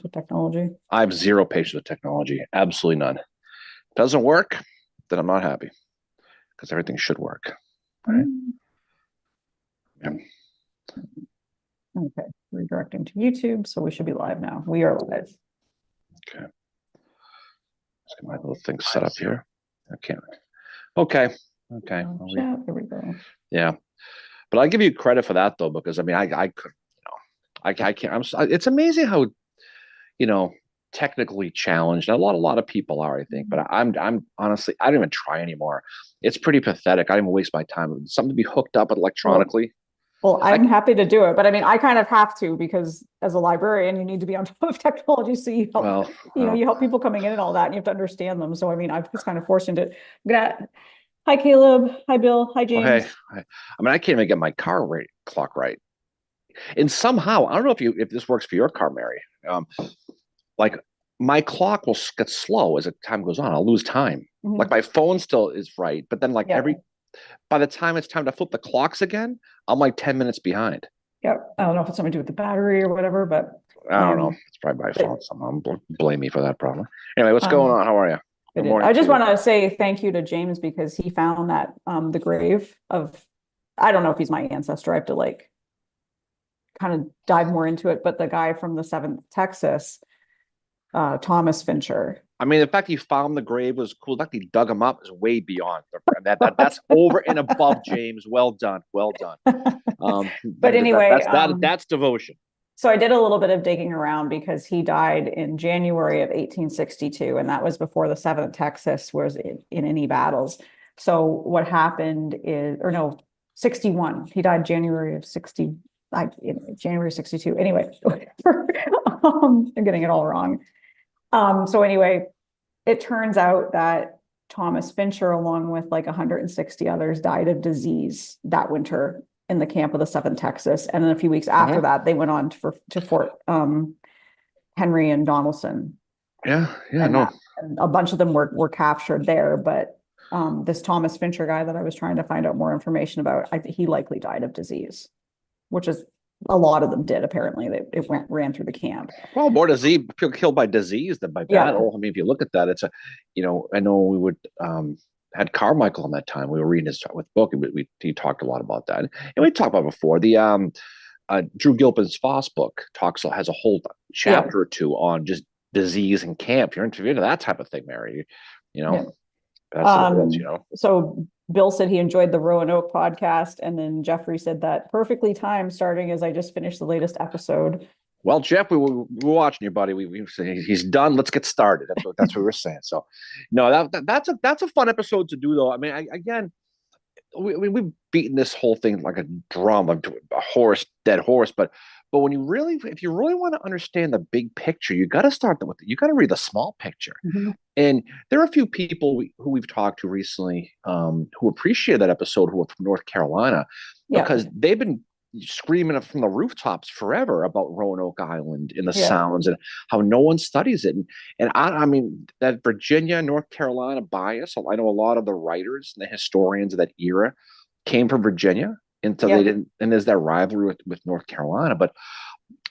with technology. I have zero patience with technology. Absolutely none. Doesn't work, then I'm not happy because everything should work. Right? Mm. Yeah. Okay, redirecting to YouTube, so we should be live now. We are live. Okay. Let's get my little thing set up here. I can't. Okay. Okay. Oh, chat. Here we go. Yeah, but I give you credit for that though, because I mean, I could, I can't. It's amazing how you know technically challenged. A lot of people are, I think, but I'm honestly, I don't even try anymore. It's pretty pathetic. I don't even waste my time. Something to be hooked up Well, electronically. well, I I'm happy to do it, but I mean, I kind of have to because as a librarian, you need to be on top of technology. So you help, well, well, you help people coming in and all that, and you have to understand them. So I mean, I've just kind of forced into. Hi, Caleb. Hi, Bill. Hi, oh, hey, James. I mean, I can't even get my car rate clock right. And somehow, I don't know if this works for your car, Mary. Like my clock will get slow as the time goes on. I'll lose time. Like Mhm. my phone still is right, but then like Yeah. by the time it's time to flip the clocks again, I'm like 10 minutes behind. Yeah. I don't know if it's something to do with the battery or whatever, but I don't know. um, It's probably my but, fault. Someone blame me for that problem. Anyway, what's going um, on? How are you? it Good is. morning I to just you. want to say thank you to James because he found that the grave of, I don't know if he's my ancestor. I have to like kind of dive more into it, but the guy from the Seventh Texas, Thomas Fincher. I mean, the fact he found the grave was cool. The fact he dug him up is way beyond that's over and above, James. Well done, well done. But anyway, That's devotion. so I did a little bit of digging around because he died in January of 1862, and that was before the Seventh Texas was in any battles. So what happened is, or no, 61. He died January of 60, January 62. Anyway, I'm getting it all wrong. So anyway, it turns out that Thomas Fincher, along with like 160 others, died of disease that winter in the camp of the Seventh Texas. And then a few weeks after Mm-hmm. that, they went on to Fort Henry and Donelson, Yeah, yeah, and no. that and a bunch of them were captured there. But this Thomas Fincher guy that I was trying to find out more information about, he likely died of disease, which is a lot of them did apparently. It ran through the camp. Well, more disease, people killed by disease than by Yeah, battle. I mean, if you look at that, it's a, I know we would had Carmichael on that time. We were reading his with book, and he talked a lot about that, and we talked about before the Drew Gilpin's Foss book has a whole yeah, chapter or two on just disease in camp. If you're into that type of thing, Mary, you know yeah. that's what it is. So Bill said he enjoyed the Roanoke podcast, and then Jeffrey said that perfectly timed, starting as I just finished the latest episode. Well, Jeff, we were watching you, buddy. We he's done. Let's get started. That's what we were saying. So, no, that's a fun episode to do, though. I mean, again, we've beaten this whole thing like a drum, a horse, dead horse. But when if you really want to understand the big picture, you got to start with you got to read the small picture. Mhm. And there are a few people who we've talked to recently who appreciate that episode who are from North Carolina Yeah, because they've been screaming it from the rooftops forever about Roanoke Island and the yeah, sounds and how no one studies it. And I mean, that Virginia, North Carolina bias, I know a lot of the writers and the historians of that era came from Virginia. And so they yeah, didn't, and there's that rivalry with North Carolina. But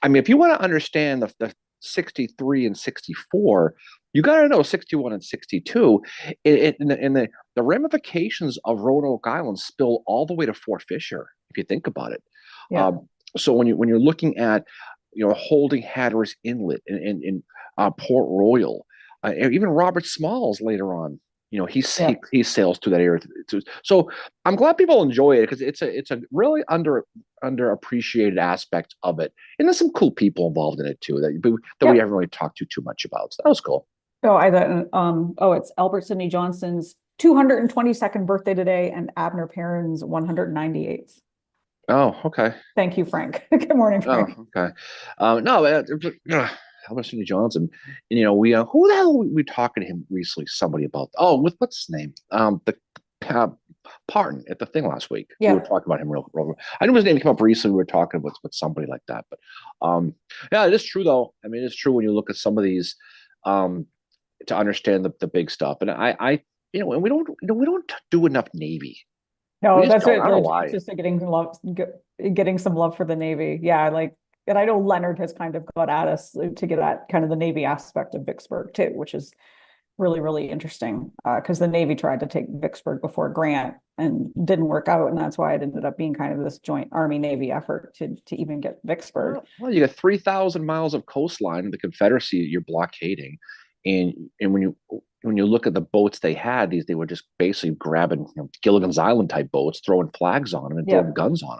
I mean, if you want to understand the 63 and 64, you got to know 61 and 62. And the ramifications of Roanoke Island spill all the way to Fort Fisher, if you think about it. yeah, So when you're looking at holding Hatteras Inlet and Port Royal, and even Robert Smalls later on, yeah. he sails through that area. So I'm glad people enjoy it because it's a really underappreciated aspect of it, and there's some cool people involved in it too that we Yeah. haven't really talked too much about. So that was cool. Oh, I thought, it's Albert Sidney Johnson's 222nd birthday today, and Abner Perrin's 198th. Oh, okay. Thank you, Frank. Good morning, Oh, Frank. okay. No, Albert Sidney Johnson. And, who the hell we talking to him recently? Somebody about what's his name? The uh, Parton at the thing last week. We were Yeah. talking about him real. I knew his name came up recently. We were talking with somebody like that. But yeah, it is true though. I mean, it's true when you look at some of these um, to understand the big stuff. And and we don't do enough Navy. We No, just that's don't. it. I don't know James why. just getting some love for the Navy. Yeah, like and I know Leonard has kind of got at us to get at kind of the Navy aspect of Vicksburg too, which is really, really interesting. Because the Navy tried to take Vicksburg before Grant and didn't work out. And that's why it ended up being kind of this joint Army-Navy effort to even get Vicksburg. Well, you got 3,000 miles of coastline in the Confederacy you're blockading. And when you look at the boats they had, they were just basically grabbing Gilligan's Island type boats, throwing flags on them and throwing guns on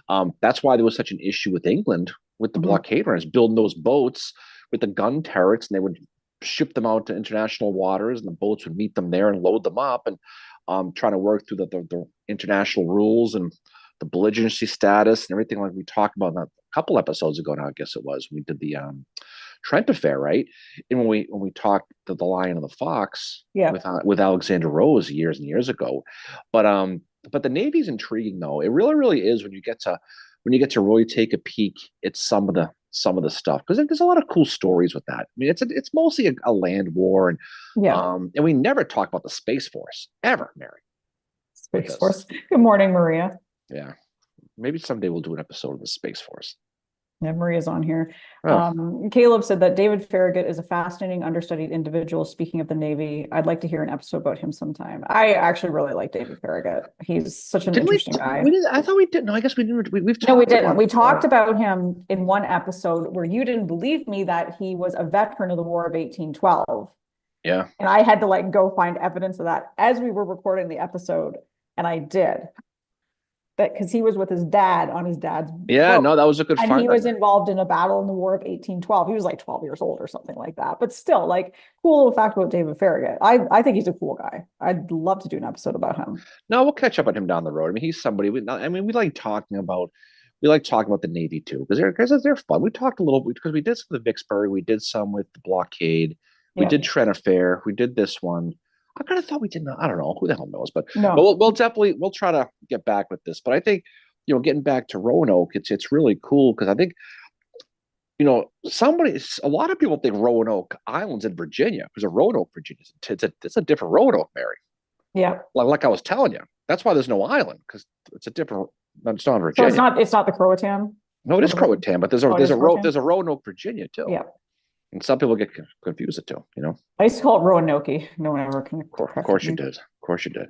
them. That's why there was such an issue with England with the blockade runners building those boats with the gun turrets, and they would ship them out to international waters, and the boats would meet them there and load them up, and trying to work through the international rules and the belligerency status and everything like we talked about a couple episodes ago now, I guess it was. We did the Trent affair, right? And when we talked to the Lion and the Fox with Alexander Rose years and years ago. But the Navy's intriguing though. It really, really is when you get to really take a peek at some of the stuff, because there's a lot of cool stories with that. I mean, it's mostly a land war, and we never talk about the Space Force ever, Mary. Space Force. Good morning, Maria. Yeah, maybe someday we'll do an episode of the Space Force. Yeah, Maria's on here. Caleb said that David Farragut is a fascinating, understudied individual. Speaking of the Navy, I'd like to hear an episode about him sometime. I actually really like David Farragut. He's such an interesting guy. I thought we did. No, I guess we didn't. We've talked. No, we didn't. We talked about him in one episode where you didn't believe me that he was a veteran of the War of 1812. Yeah. And I had to go find evidence of that as we were recording the episode, and I did. Because he was with his dad on his dad's boat. No, that was a good find. And he was involved in a battle in the War of 1812. He was like 12 years old or something like that. But still, cool little fact about David Farragut. I think he's a cool guy. I'd love to do an episode about him. No, we'll catch up on him down the road. I mean, he's somebody. We like talking about the Navy too, because they're fun. We talked a little because we did some of the Vicksburg, we did some with the blockade, we did Trent affair, we did this one. I kind of thought we didn't. I don't know. Who the hell knows? But we'll definitely try to get back with this. But I think getting back to Roanoke, it's really cool because I think a lot of people think Roanoke Island's in Virginia because of Roanoke, Virginia. It's a different Roanoke, Mary. Yeah. Like I was telling you, that's why there's no island, because it's a different. It's not Virginia. So it's not the Croatan. No, it is Croatan, but there's a Roanoke, Virginia too. Yeah. And some people get confused it too, I used to call it Roanoke. No one ever can. Of course you did. Of course you did.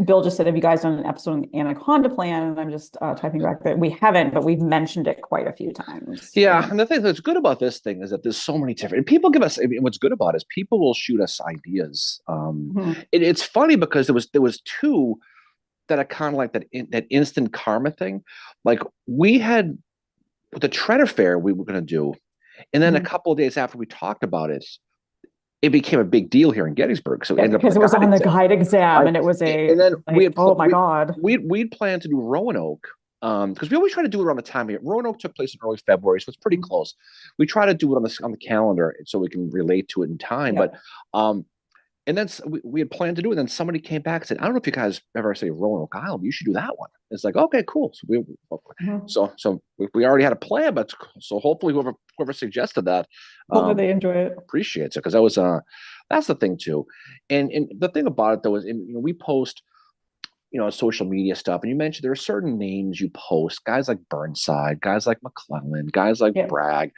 Bill just said, have you guys done an episode on Anaconda Plan? And I'm just typing back that we haven't, but we've mentioned it quite a few times. Yeah. And the thing that's good about this thing is that there's so many different, and people give us, what's good about it is people will shoot us ideas. It's funny because there was two that are kind of like that instant karma thing. Like we had the Trent affair we were going to do. And then a couple of days after we talked about it, it became a big deal here in Gettysburg. So because it was on the guide exam, and it was God. We'd planned to do Roanoke because we always try to do it around the time here. Roanoke took place in early February, so it's pretty close. We try to do it on the calendar so we can relate to it in time. But and then we had planned to do it. And then somebody came back and said, I don't know if you guys ever say Roanoke Island, you should do that one. It's like, okay, cool. So we already had a plan, but so hopefully whoever suggested that, hopefully they enjoy it, appreciates it, because that was that's the thing too. And the thing about it though is, we post social media stuff, and you mentioned there are certain names you post, guys like Burnside, guys like McClellan, guys like Bragg,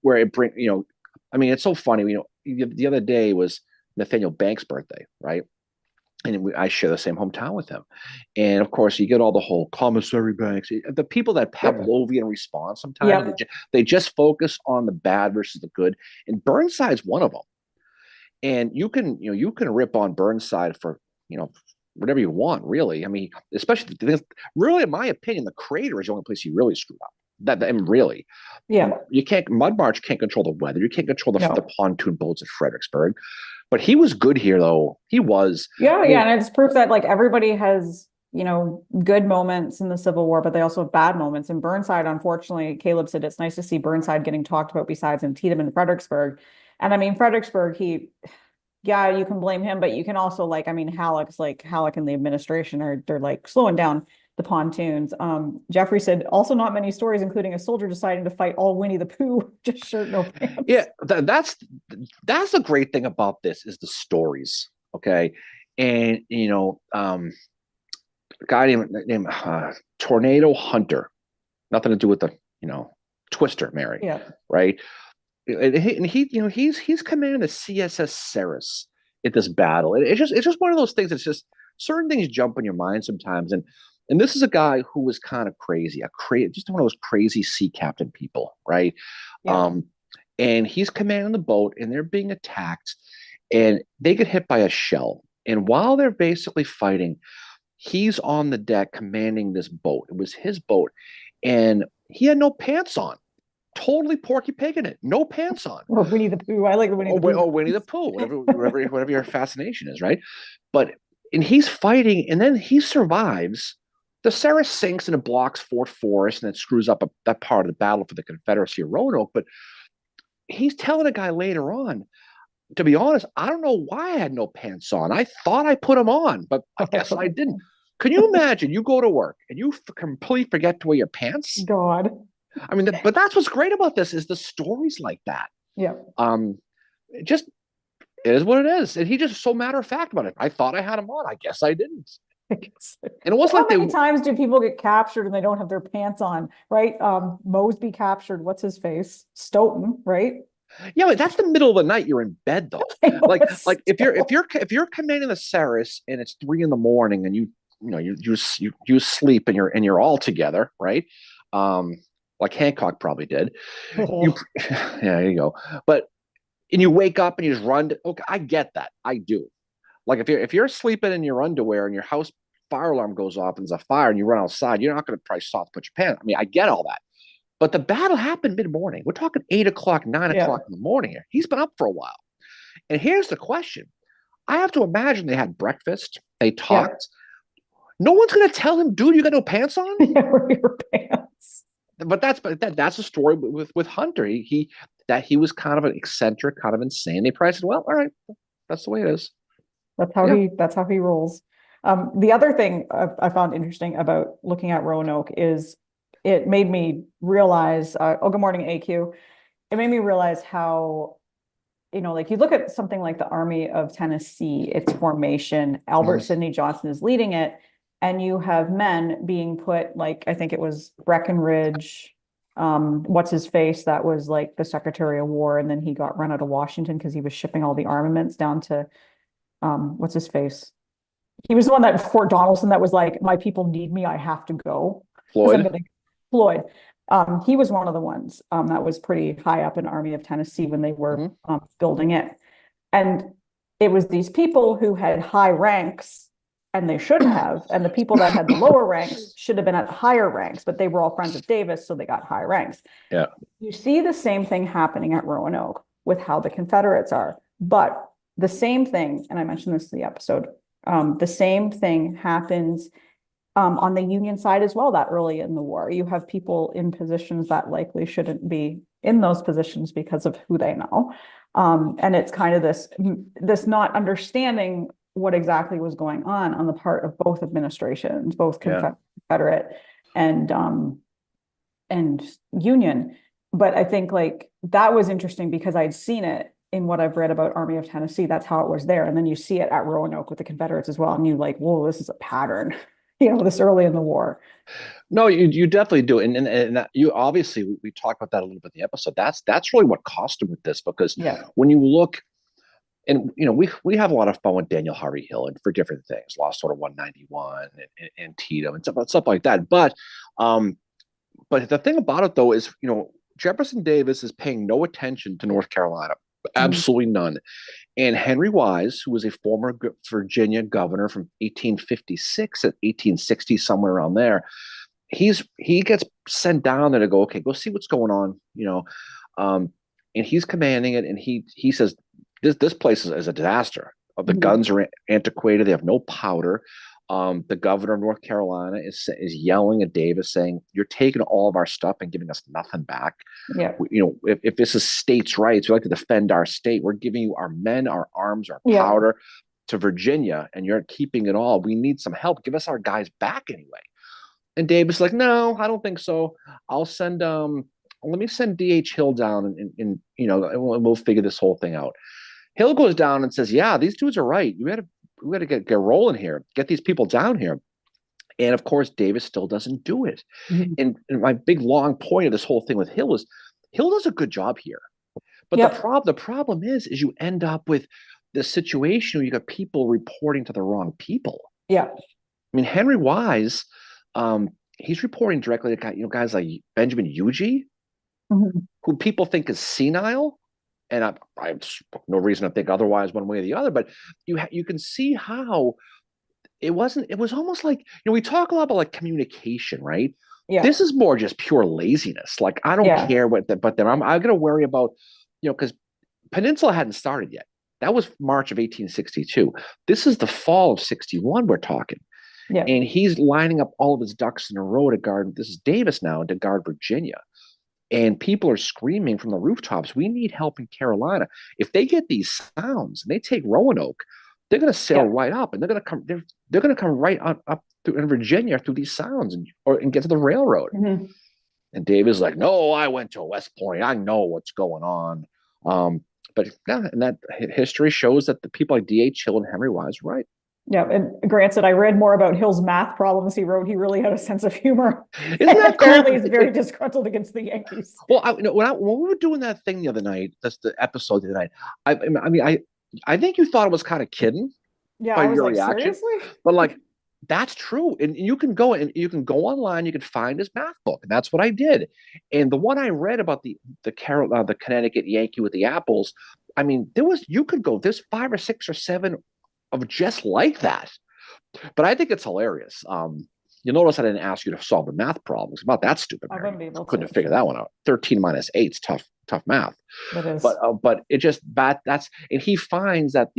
where it bring I mean, it's so funny. The other day was Nathaniel Banks' birthday, right? And I share the same hometown with him. And of course, you get all the whole Commissary Banks, the people that Pavlovian response sometimes, they just focus on the bad versus the good. And Burnside's one of them. And you can rip on Burnside for, whatever you want, really. I mean, especially, really, in my opinion, the Crater is the only place he really screwed up. Really. You can't, Mud March can't control the weather. You can't control the pontoon boats at Fredericksburg. But he was good here, though. He was. And it's proof that everybody has, good moments in the Civil War, but they also have bad moments. And Burnside, unfortunately, Caleb said it's nice to see Burnside getting talked about besides Antietam and Fredericksburg. And I mean, Fredericksburg, you can blame him, but you can also Halleck and the administration they're slowing down the pontoons. Jeffrey said, also not many stories, including a soldier deciding to fight all Winnie the Pooh, just shirt, no pants. Yeah, that's the great thing about this is the stories. Okay. And, a guy named Tornado Hunter Nothing to do with the, Twister, Mary, Yeah. right? He's commanding the CSS Ceres at this battle. It's just one of those things. It's just certain things jump in your mind sometimes, and this is a guy who was kind of crazy, just one of those crazy sea captain people, right? Yeah. Um, and he's commanding the boat, and they're being attacked, and they get hit by a shell. And while they're basically fighting, he's on the deck commanding this boat. It was his boat, and he had no pants on. Totally Porky Pig in it, no pants on. Or Winnie the Pooh. I like the Winnie the Pooh. Winnie the Pooh, whatever your fascination is, right? But and he's fighting, and then he survives. The Ceres sinks and it blocks Fort Forest, and it screws up that part of the battle for the Confederacy of Roanoke. But he's telling a guy later on, to be honest, I don't know why I had no pants on. I thought I put them on, but I guess I didn't. Can you imagine? You go to work and you completely forget to wear your pants. God. I mean, but that's what's great about this is the stories like that. Yeah. It just is what it is, and he just so matter of fact about it. I thought I had them on. I guess I didn't. And it wasn't How like many times do people get captured and they don't have their pants on, right? Mosby captured, what's his face? Stoughton, right? Yeah, but that's the middle of the night. You're in bed though. Like if you're commanding the Ceres and it's 3 a.m. and you sleep and you're all together, right? Like Hancock probably did. Yeah, there you go. But and you wake up and you just run. Okay, I get that. I do. Like if you're sleeping in your underwear and your house fire alarm goes off and there's a fire and you run outside, you're not going to probably soft put your pants. I mean, I get all that. But the battle happened mid-morning. We're talking 8 o'clock, 9 o'clock in the morning here. He's been up for a while. And here's the question. I have to imagine they had breakfast. They talked. No one's going to tell him, dude, you got no pants on? Yeah, wear your pants. But that's a story with Hunter. He was kind of an eccentric, kind of insane. They probably said, well, all right, that's the way it is. That's how he rolls. The other thing I found interesting about looking at Roanoke is it made me realize, good morning, AQ. It made me realize how, like you look at something like the Army of Tennessee, its formation, Albert Sidney Johnston is leading it, and you have men being put, like, I think it was Breckinridge, what's his face, that was like the Secretary of War, and then he got run out of Washington because he was shipping all the armaments down to, what's his face? He was the one that Fort Donelson that was like, my people need me, I have to go. Floyd. He was one of the ones that was pretty high up in Army of Tennessee when they were building it. And it was these people who had high ranks, and they should have, and the people that had the lower ranks should have been at higher ranks, but they were all friends of Davis, so they got high ranks. Yeah. You see the same thing happening at Roanoke with how the Confederates are. But the same thing, and I mentioned this in the episode, the same thing happens on the Union side as well, that early in the war. You have people in positions that likely shouldn't be in those positions because of who they know. And it's kind of this not understanding what exactly was going on the part of both administrations, both Confederate and Union. But I think like that was interesting because I'd seen it in what I've read about Army of Tennessee. That's how it was there. And then you see it at Roanoke with the Confederates as well. And you're like, whoa, this is a pattern, this early in the war. No, you definitely do. And that, you obviously, we talked about that a little bit in the episode. That's really what cost him with this, because when you look, and we have a lot of fun with Daniel Harvey Hill and for different things, Lost Order 191 and Antietam and stuff like that. But the thing about it though is, Jefferson Davis is paying no attention to North Carolina, absolutely none. And Henry Wise, who was a former Virginia governor from 1856 to 1860, somewhere around there, he gets sent down there to go, okay, go see what's going on, and he's commanding it, and he says this place is a disaster. The guns are antiquated; they have no powder. The governor of North Carolina is yelling at Davis, saying, "You're taking all of our stuff and giving us nothing back." Yeah, if this is states' rights, we like to defend our state. We're giving you our men, our arms, our powder to Virginia, and you're keeping it all. We need some help. Give us our guys back anyway. And Davis is like, "No, I don't think so. I'll send let me send D.H. Hill down, and we'll figure this whole thing out." Hill goes down and says, "Yeah, these dudes are right. We got to get rolling here. Get these people down here." And of course, Davis still doesn't do it. Mhm. And my big long point of this whole thing with Hill is Hill does a good job here. But Yep. the problem is you end up with this situation where you got people reporting to the wrong people. Yeah. I mean, Henry Wise, he's reporting directly to guys like Benjamin Hugie, Mhm. who people think is senile, and I have no reason to think otherwise one way or the other. But you can see how it wasn't. It was almost like we talk a lot about like communication, right? Yeah. This is more just pure laziness. Like I don't Yeah. care but then I'm gonna worry about because Peninsula hadn't started yet. That was March of 1862. This is the fall of 61 we're talking. Yeah. And he's lining up all of his ducks in a row to guard. This is Davis now to guard Virginia. And people are screaming from the rooftops, we need help in Carolina. If they get these sounds and they take Roanoke, they're going to sail Yeah. right up and they're going to come right on up through in Virginia through these sounds and get to the railroad. Mhm. And Davis is like, no, I went to West Point. I know what's going on. But yeah, and that history shows that the people like D.H. Hill and Henry Wise were right. Yeah. And granted, I read more about Hill's math problems he wrote. He really had a sense of humor. Isn't that Apparently, cool? he's very disgruntled against the Yankees. Well, when we were doing that thing the other night, that's the episode the other night. I mean, I think you thought it was kind of kidding Yeah, by I was your like, reaction, seriously? but like that's true. And you can go online, you can find his math book, and that's what I did. And the one I read about the Connecticut Yankee with the apples, I mean, there's 5 or 6 or 7 of just like that. But I think it's hilarious. You notice I didn't ask you to solve the math problems about that stupid. I wouldn't be able Couldn't to. figure that one out. 13 minus 8's tough math. That is. But it just that's and he finds that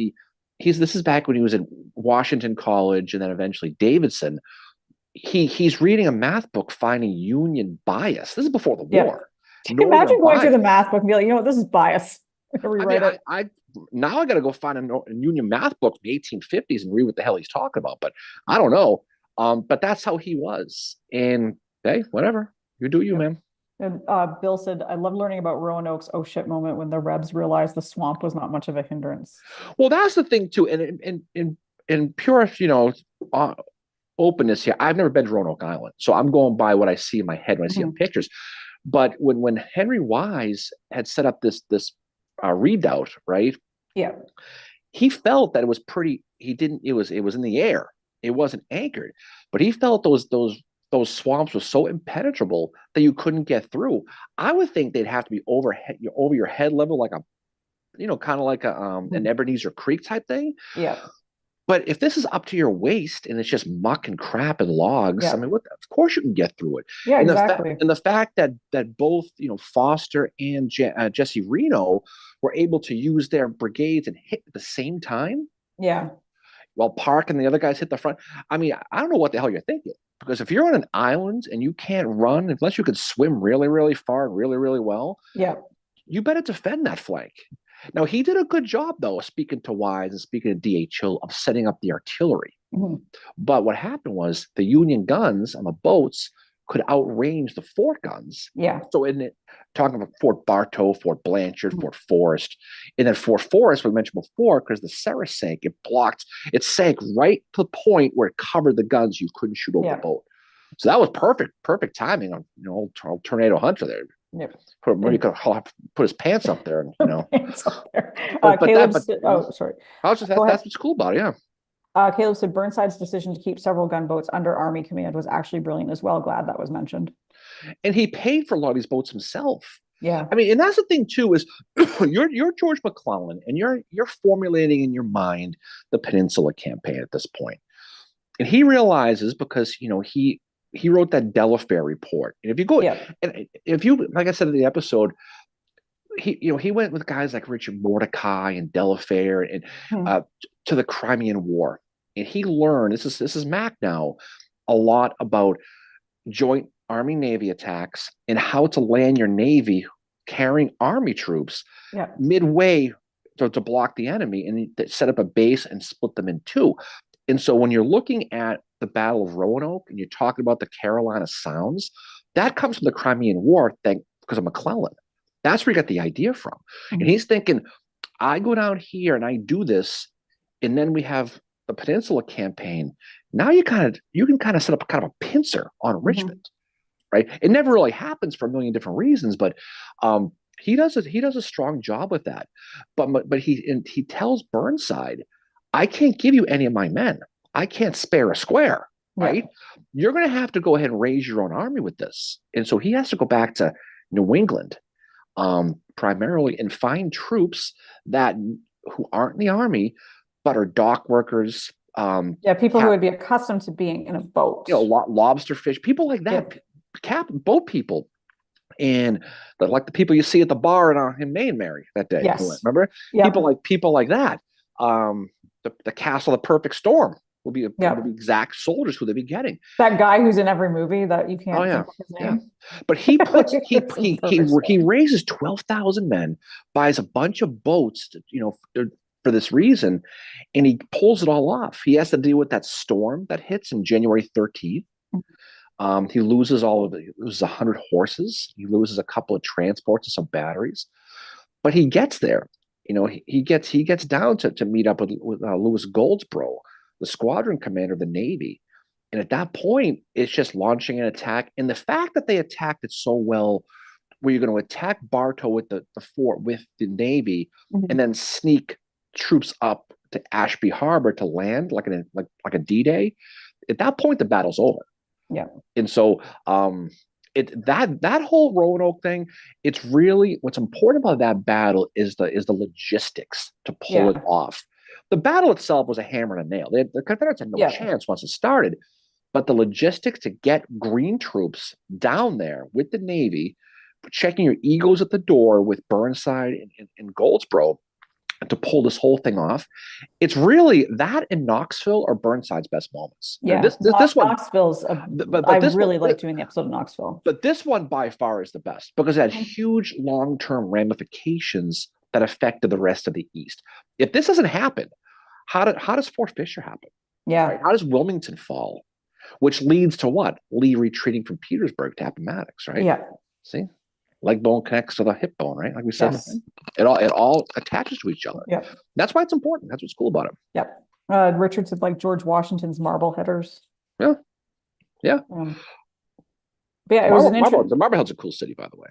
this is back when he was in Washington College and then eventually Davidson. He's reading a math book finding Union bias. This is before the war. Imagine going through bias. the math book and be like, this is bias. Rewrite it. I now I got to go find a Union math book from the 1850s and read what the hell he's talking about. But I don't know. But that's how he was. And hey, whatever. You do you, man. And Bill said, I love learning about Roanoke's oh shit moment when the Rebs realized the swamp was not much of a hindrance. Well, that's the thing too. And in pure, openness here, I've never been to Roanoke Island. So I'm going by what I see in my head when I see on pictures. But when Henry Wise had set up this redoubt, right? Yeah. He felt that it was pretty. It was in the air. It wasn't anchored, but he felt those swamps were so impenetrable that you couldn't get through. I would think they'd have to be over your head level, like kind of like an Ebenezer Creek type thing. Yeah. But if this is up to your waist and it's just muck and crap and logs, Yeah. I mean, of course you can get through it. Yeah, and exactly. The fact that both Foster and Jesse Reno were able to use their brigades and hit at the same time. Yeah. While Park and the other guys hit the front. I mean, I don't know what the hell you're thinking. Because if you're on an island and you can't run, unless you can swim really, really far and really, really well, yeah, you better defend that flank. Now, he did a good job, though, speaking to Wise and speaking to D.H. Hill, of setting up the artillery. Mm-hmm. But what happened was the Union guns on the boats could outrange the fort guns. Yeah. So talking about Fort Bartow, Fort Blanchard, Fort Forest, and then Fort Forest, we mentioned before, because the Sarah sank, it sank right to the point where it covered the guns. You couldn't shoot over the boat. So that was perfect timing on old Tornado Hunter there. Yep. He could put his pants up there, Pants up there. Sorry. That's what's cool about it, yeah. Caleb said Burnside's decision to keep several gunboats under Army command was actually brilliant as well. Glad that was mentioned. And he paid for a lot of these boats himself. Yeah. I mean, and that's the thing too, is you're George McClellan and you're formulating in your mind the Peninsula Campaign at this point. And he realizes, because he wrote that Delafair report. And if you go and if you, like I said in the episode, he went with guys like Richard Mordecai and Delafair and to the Crimean War. And he learned, this is Mac now, a lot about joint Army Navy attacks and how to land your Navy carrying Army troops midway to block the enemy and set up a base and split them in two. And so when you're looking at the Battle of Roanoke and you're talking about the Carolina Sounds, that comes from the Crimean War because of McClellan. That's where he got the idea from. And he's thinking, I go down here and I do this, and then we have the Peninsula Campaign, now you can kind of set up kind of a pincer on Richmond, right? It never really happens for a million different reasons, but he does a strong job with that. But he tells Burnside, I can't give you any of my men. I can't spare a square, right? Yeah. You're going to have to go ahead and raise your own army with this. And so he has to go back to New England, primarily, and find troops that who aren't in the army but are dock workers. Yeah, people who would be accustomed to being in a boat. Lobster fish, people like that, boat people, and like the people you see at the bar in Maine, Mary, that day. Yes. Remember? Yep. People like that. The Castle, the Perfect Storm will be exact soldiers who they'll be getting. That guy who's in every movie that you can't think of his name. But he puts he raises 12,000 men, buys a bunch of boats, for this reason, and he pulls it all off. He has to deal with that storm that hits in January 13th. He loses 100 horses. He loses a couple of transports and some batteries, but he gets there. He gets down to meet up with Louis Goldsborough, the squadron commander of the Navy. And at that point, it's just launching an attack. And the fact that they attacked it so well, where you're going to attack Bartow with the fort with the Navy, and then sneak troops up to Ashby Harbor to land like a D-Day. At that point, the battle's over. Yeah. And so that whole Roanoke thing, it's really what's important about that battle is the logistics to pull it off. The battle itself was a hammer and a nail. The Confederates had no chance once it started, but the logistics to get green troops down there with the Navy, checking your egos at the door with Burnside and Goldsborough, to pull this whole thing off, it's really that in Knoxville are Burnside's best moments. Yeah, this one, Knoxville's. I really like doing the episode of Knoxville, but this one by far is the best because it had huge long-term ramifications that affected the rest of the East. If this doesn't happen, how does Fort Fisher happen? Yeah, right? How does Wilmington fall? Which leads to what? Lee retreating from Petersburg to Appomattox, right? Yeah. See? Leg bone connects to the hip bone, right? Like we said, it all attaches to each other. Yeah, that's why it's important. That's what's cool about it. Yep. Richard said like George Washington's Marbleheaders. Yeah. But yeah, it was an interesting. Marblehead's a cool city, by the way.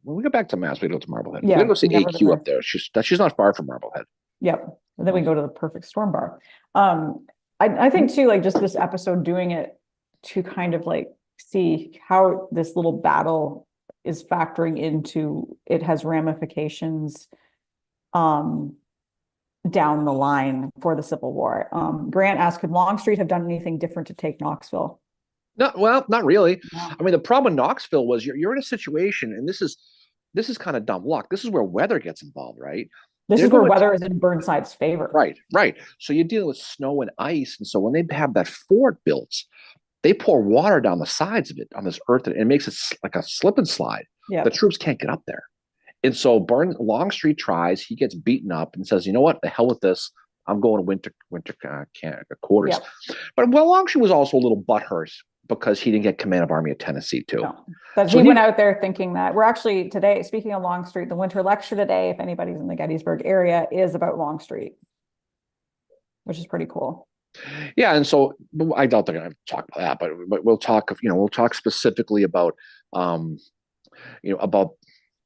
When we get back to Mass, we go to Marblehead. Yeah, we gotta go see AQ up there. She's not far from Marblehead. Yep. And then we go to the Perfect Storm bar. I think too, like just this episode doing it to kind of like see how this little battle is factoring into, it has ramifications down the line for the Civil War. Grant asked, could Longstreet have done anything different to take Knoxville? No, well, not really. No. I mean, the problem with Knoxville was you're in a situation, and this is kind of dumb luck. This is where weather gets involved, right? This is where weather is in Burnside's favor. Right. So you're dealing with snow and ice, and so when they have that fort built, they pour water down the sides of it on this earth, and it makes it like a slip and slide. Yeah. The troops can't get up there. And so Longstreet tries, he gets beaten up and says, you know what, the hell with this. I'm going to winter quarters. Yeah. But Longstreet was also a little butthurt because he didn't get command of Army of Tennessee too. No. But so he went out there thinking that we're actually today, speaking of Longstreet, the winter lecture today, if anybody's in the Gettysburg area, is about Longstreet, which is pretty cool. Yeah, and so I doubt they're going to talk about that, but we'll talk specifically about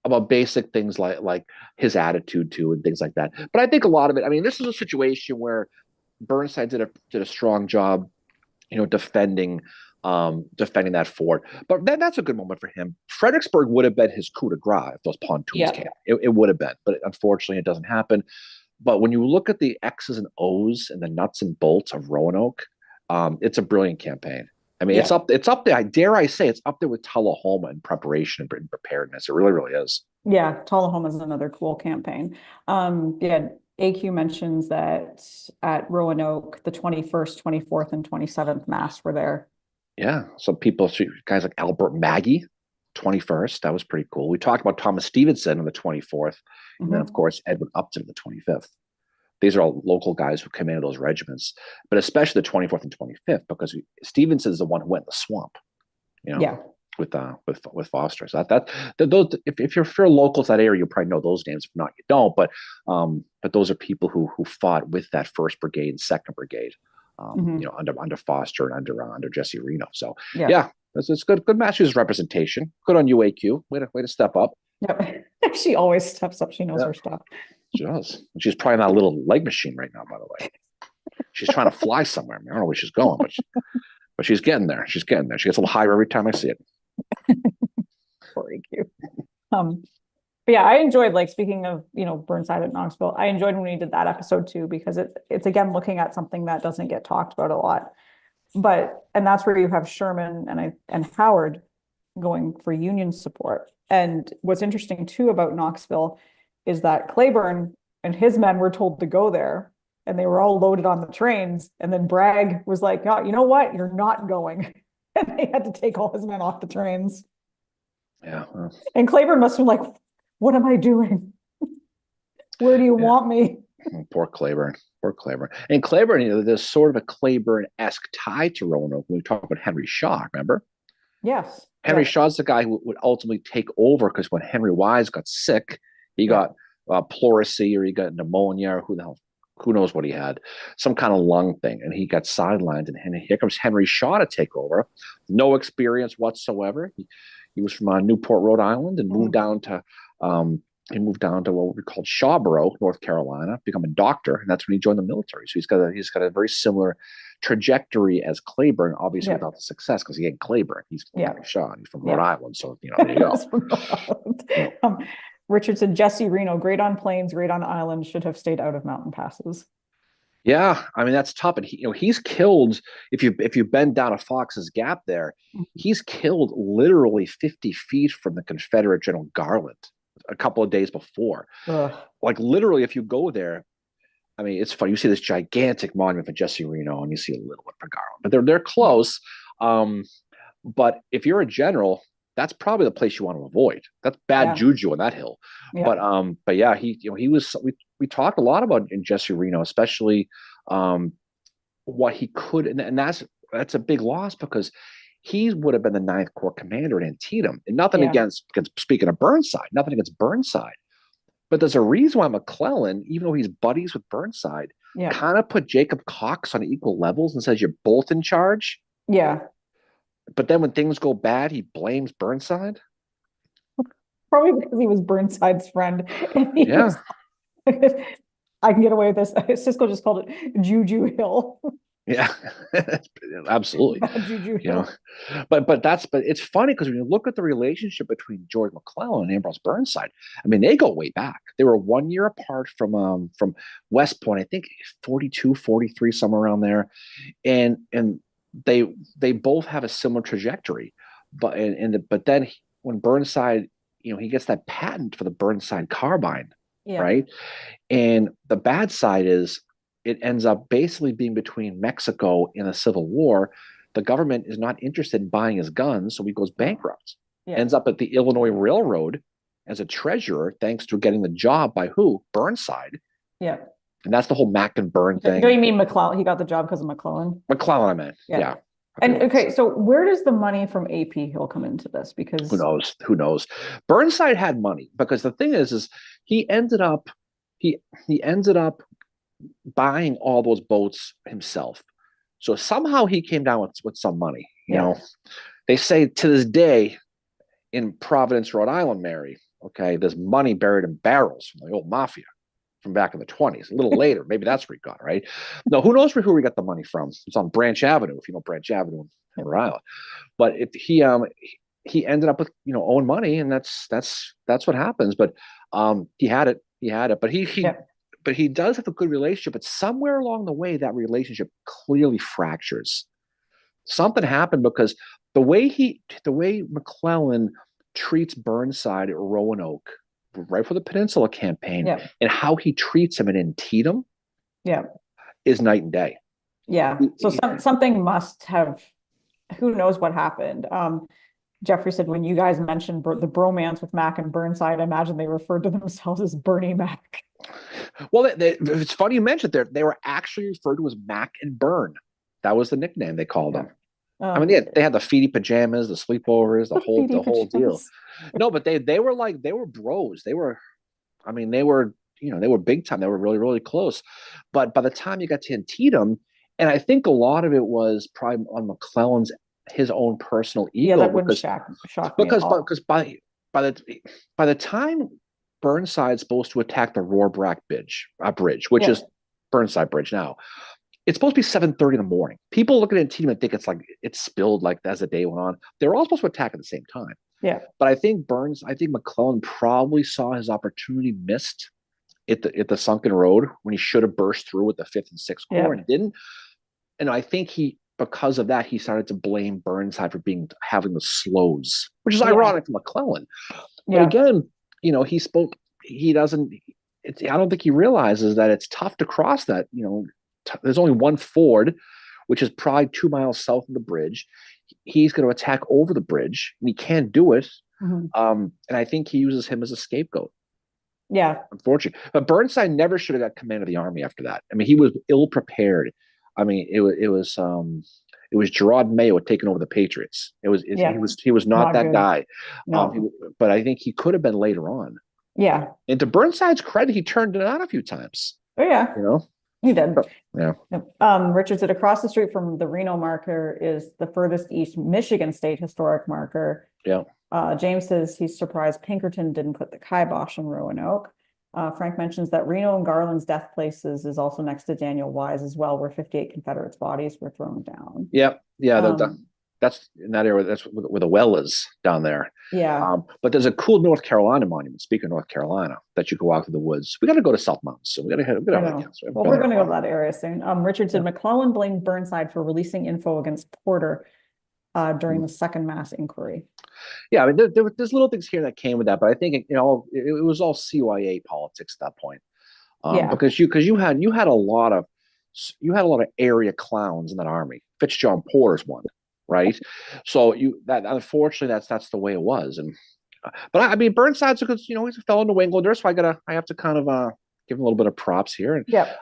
about basic things like his attitude too and things like that. But I think a lot of it, I mean, this is a situation where Burnside did a strong job, defending that fort. But that's a good moment for him. Fredericksburg would have been his coup de grace if those pontoons came. It would have been, but unfortunately it doesn't happen. But when you look at the X's and O's and the nuts and bolts of Roanoke, it's a brilliant campaign. I mean, it's up there. Dare I say, it's up there with Tullahoma in preparation and preparedness. It really, really is. Yeah, Tullahoma is another cool campaign. AQ mentions that at Roanoke, the 21st, 24th, and 27th Mass were there. Yeah, some people, guys like Albert Maggie, 21st. That was pretty cool. We talked about Thomas Stevenson on the 24th, and then of course Edwin Upton the 25th. These are all local guys who commanded those regiments, but especially the 24th and 25th because Stevenson is the one who went in the swamp, with Foster. So those, if you're local to that area, you probably know those names. If not, you don't. But those are people who fought with that 1st Brigade and 2nd Brigade Mhm. under Foster and under Jesse Reno. So Yeah. yeah, it's good Massachusetts representation. Good on you, AQ. Way to step up. Yep. She always steps up. She knows Yeah, her stuff. she does. She's probably not a little leg machine right now, by the way. She's trying to fly somewhere. I don't know where she's going, but she's getting there. She's getting there. She gets a little higher every time I see it. Poor AQ. But yeah, I enjoyed, like, speaking of, Burnside at Knoxville, I enjoyed when we did that episode too, because it's again looking at something that doesn't get talked about a lot. And that's where you have Sherman and Howard going for Union support. And what's interesting too about Knoxville is that Claiborne and his men were told to go there, and they were all loaded on the trains. And then Bragg was like, "Oh, you know what? You're not going." And they had to take all his men off the trains. Yeah. Well, And Claiborne must have been like, "What am I doing? Where do you want me?" poor Claiborne. Poor Claiborne. And Claiborne, there's sort of a Claiborne-esque tie to Roanoke when we talk about Henry Shaw, remember? Yes. Henry Yeah. Shaw's the guy who would ultimately take over because when Henry Wise got sick, he Yeah. got pleurisy or he got pneumonia or who knows what he had, some kind of lung thing, and he got sidelined. And here comes Henry Shaw to take over. No experience whatsoever. He was from Newport, Rhode Island, and moved down to what we called Shawboro, North Carolina, become a doctor, and that's when he joined the military. So he's got a very similar trajectory as Claiborne, obviously without the success because he ain't Claiborne. He's Henry Shaw. He's from Rhode Island, so there you go. Richard said Jesse Reno, great on plains, great on islands, should have stayed out of mountain passes. Yeah, I mean that's tough, and he's killed. If you bend down a Fox's Gap there, he's killed literally 50 feet from the Confederate General Garland a couple of days before. Ugh. Like literally, if you go there, I mean it's funny. You see this gigantic monument for Jesse Reno, and you see a little one for Garland, but they're close. But if you're a general, that's probably the place you want to avoid. That's bad juju on that hill. Yeah. But yeah, he was. We talked a lot about in Jesse Reno, especially what he could, and that's a big loss because he would have been the Ninth Corps commander in Antietam. And nothing against speaking of Burnside, nothing against Burnside, but there's a reason why McClellan, even though he's buddies with Burnside, kind of put Jacob Cox on equal levels and says you're both in charge. Yeah. But then when things go bad, he blames Burnside. Probably because he was Burnside's friend. Yeah. I can get away with this. Cisco just called it Juju Hill. Yeah, absolutely. Juju Hill. But it's funny because when you look at the relationship between George McClellan and Ambrose Burnside, I mean, they go way back. They were 1 year apart from West Point, I think 42, 43, somewhere around there. And they both have a similar trajectory. But then when Burnside, he gets that patent for the Burnside carbine, right? And the bad side is it ends up basically being between Mexico and the Civil War. The government is not interested in buying his guns, so he goes bankrupt. Ends up at the Illinois Railroad as a treasurer, thanks to getting the job by who? Burnside. Yeah. And that's the whole Mac and Burn thing. Do you mean McClellan? He got the job because of McClellan? McClellan, I meant. Yeah. And okay, so where does the money from AP Hill come into this? Because who knows? Burnside had money because the thing is he ended up buying all those boats himself. So somehow he came down with some money. You know, they say to this day in Providence, Rhode Island, Mary, okay, there's money buried in barrels from the old mafia from back in the 20s. A little later, maybe that's where he got, right? No, who knows who we got the money from? It's on Branch Avenue, if you know Branch Avenue in Rhode Island. But if he ended up with owing money, and that's what happens. But he had it, but but he does have a good relationship. But somewhere along the way, that relationship clearly fractures. Something happened because the way McClellan treats Burnside at Roanoke, right for the Peninsula Campaign, and how he treats him in Antietam, is night and day. Yeah. So something must have. Who knows what happened? Jeffrey said when you guys mentioned the bromance with Mac and Burnside, I imagine they referred to themselves as Bernie Mac. Well, it's funny you mentioned they were actually referred to as Mac and Burn. That was the nickname they called them. I mean, they had the feety pajamas, the sleepovers, the whole deal. No, but they were bros. They were big time. They were really, really close. But by the time you got to Antietam, And I think a lot of it was probably on McClellan's his own personal Yeah, ego that wouldn't shock me at because all. because by the by the time Burnside's supposed to attack the Rohrbach bridge, which Yeah, is Burnside Bridge now, it's supposed to be 7:30 in the morning. People looking at Antietam and think it's like it's spilled like as the day went on. They're all supposed to attack at the same time. yeah, But I think McClellan probably saw his opportunity missed at the sunken road when he should have burst through with the fifth and sixth corps yeah, and didn't. And I think because of that, he started to blame Burnside for having the slows, which is yeah, ironic for McClellan. But yeah, again, he spoke. He doesn't. I don't think he realizes that it's tough to cross that. There's only one ford, which is probably 2 miles south of the bridge. He's going to attack over the bridge, and he can't do it. mhm, And I think he uses him as a scapegoat, yeah, unfortunately. But Burnside never should have got command of the army after that. I mean, he was ill prepared. I mean, it was Gerard Mayo taking over the Patriots. yeah. He was not Not that good. guy. No. But I think he could have been later on. Yeah. And to Burnside's credit, he turned it on a few times. Oh, yeah. You know, You did. yeah. Yep. Richard said across the street from the Reno marker is the furthest east Michigan State historic marker. Yeah. James says he's surprised Pinkerton didn't put the kibosh on Roanoke. Frank mentions that Reno and Garland's death places is also next to Daniel Wise as well, where 58 Confederates' bodies were thrown down. Yeah. Yeah. Um, That's in that area. That's where the well is down there. yeah. But there's a cool North Carolina monument. Speaking of North Carolina, that you can walk through the woods. We got to go to South Mountain, so we got to head. I know. Well, we're going to go to that area soon. Richard said McClellan blamed Burnside for releasing info against Porter during the second mass inquiry. Yeah, I mean, there's little things here that came with that, but I think it was all CYA politics at that point, Yeah. because you had a lot of area clowns in that army. Fitzjohn Porter's one, right? So unfortunately that's the way it was, but I mean Burnside's a good, he's a fellow New Englander, so I have to kind of give him a little bit of props here, and Yeah.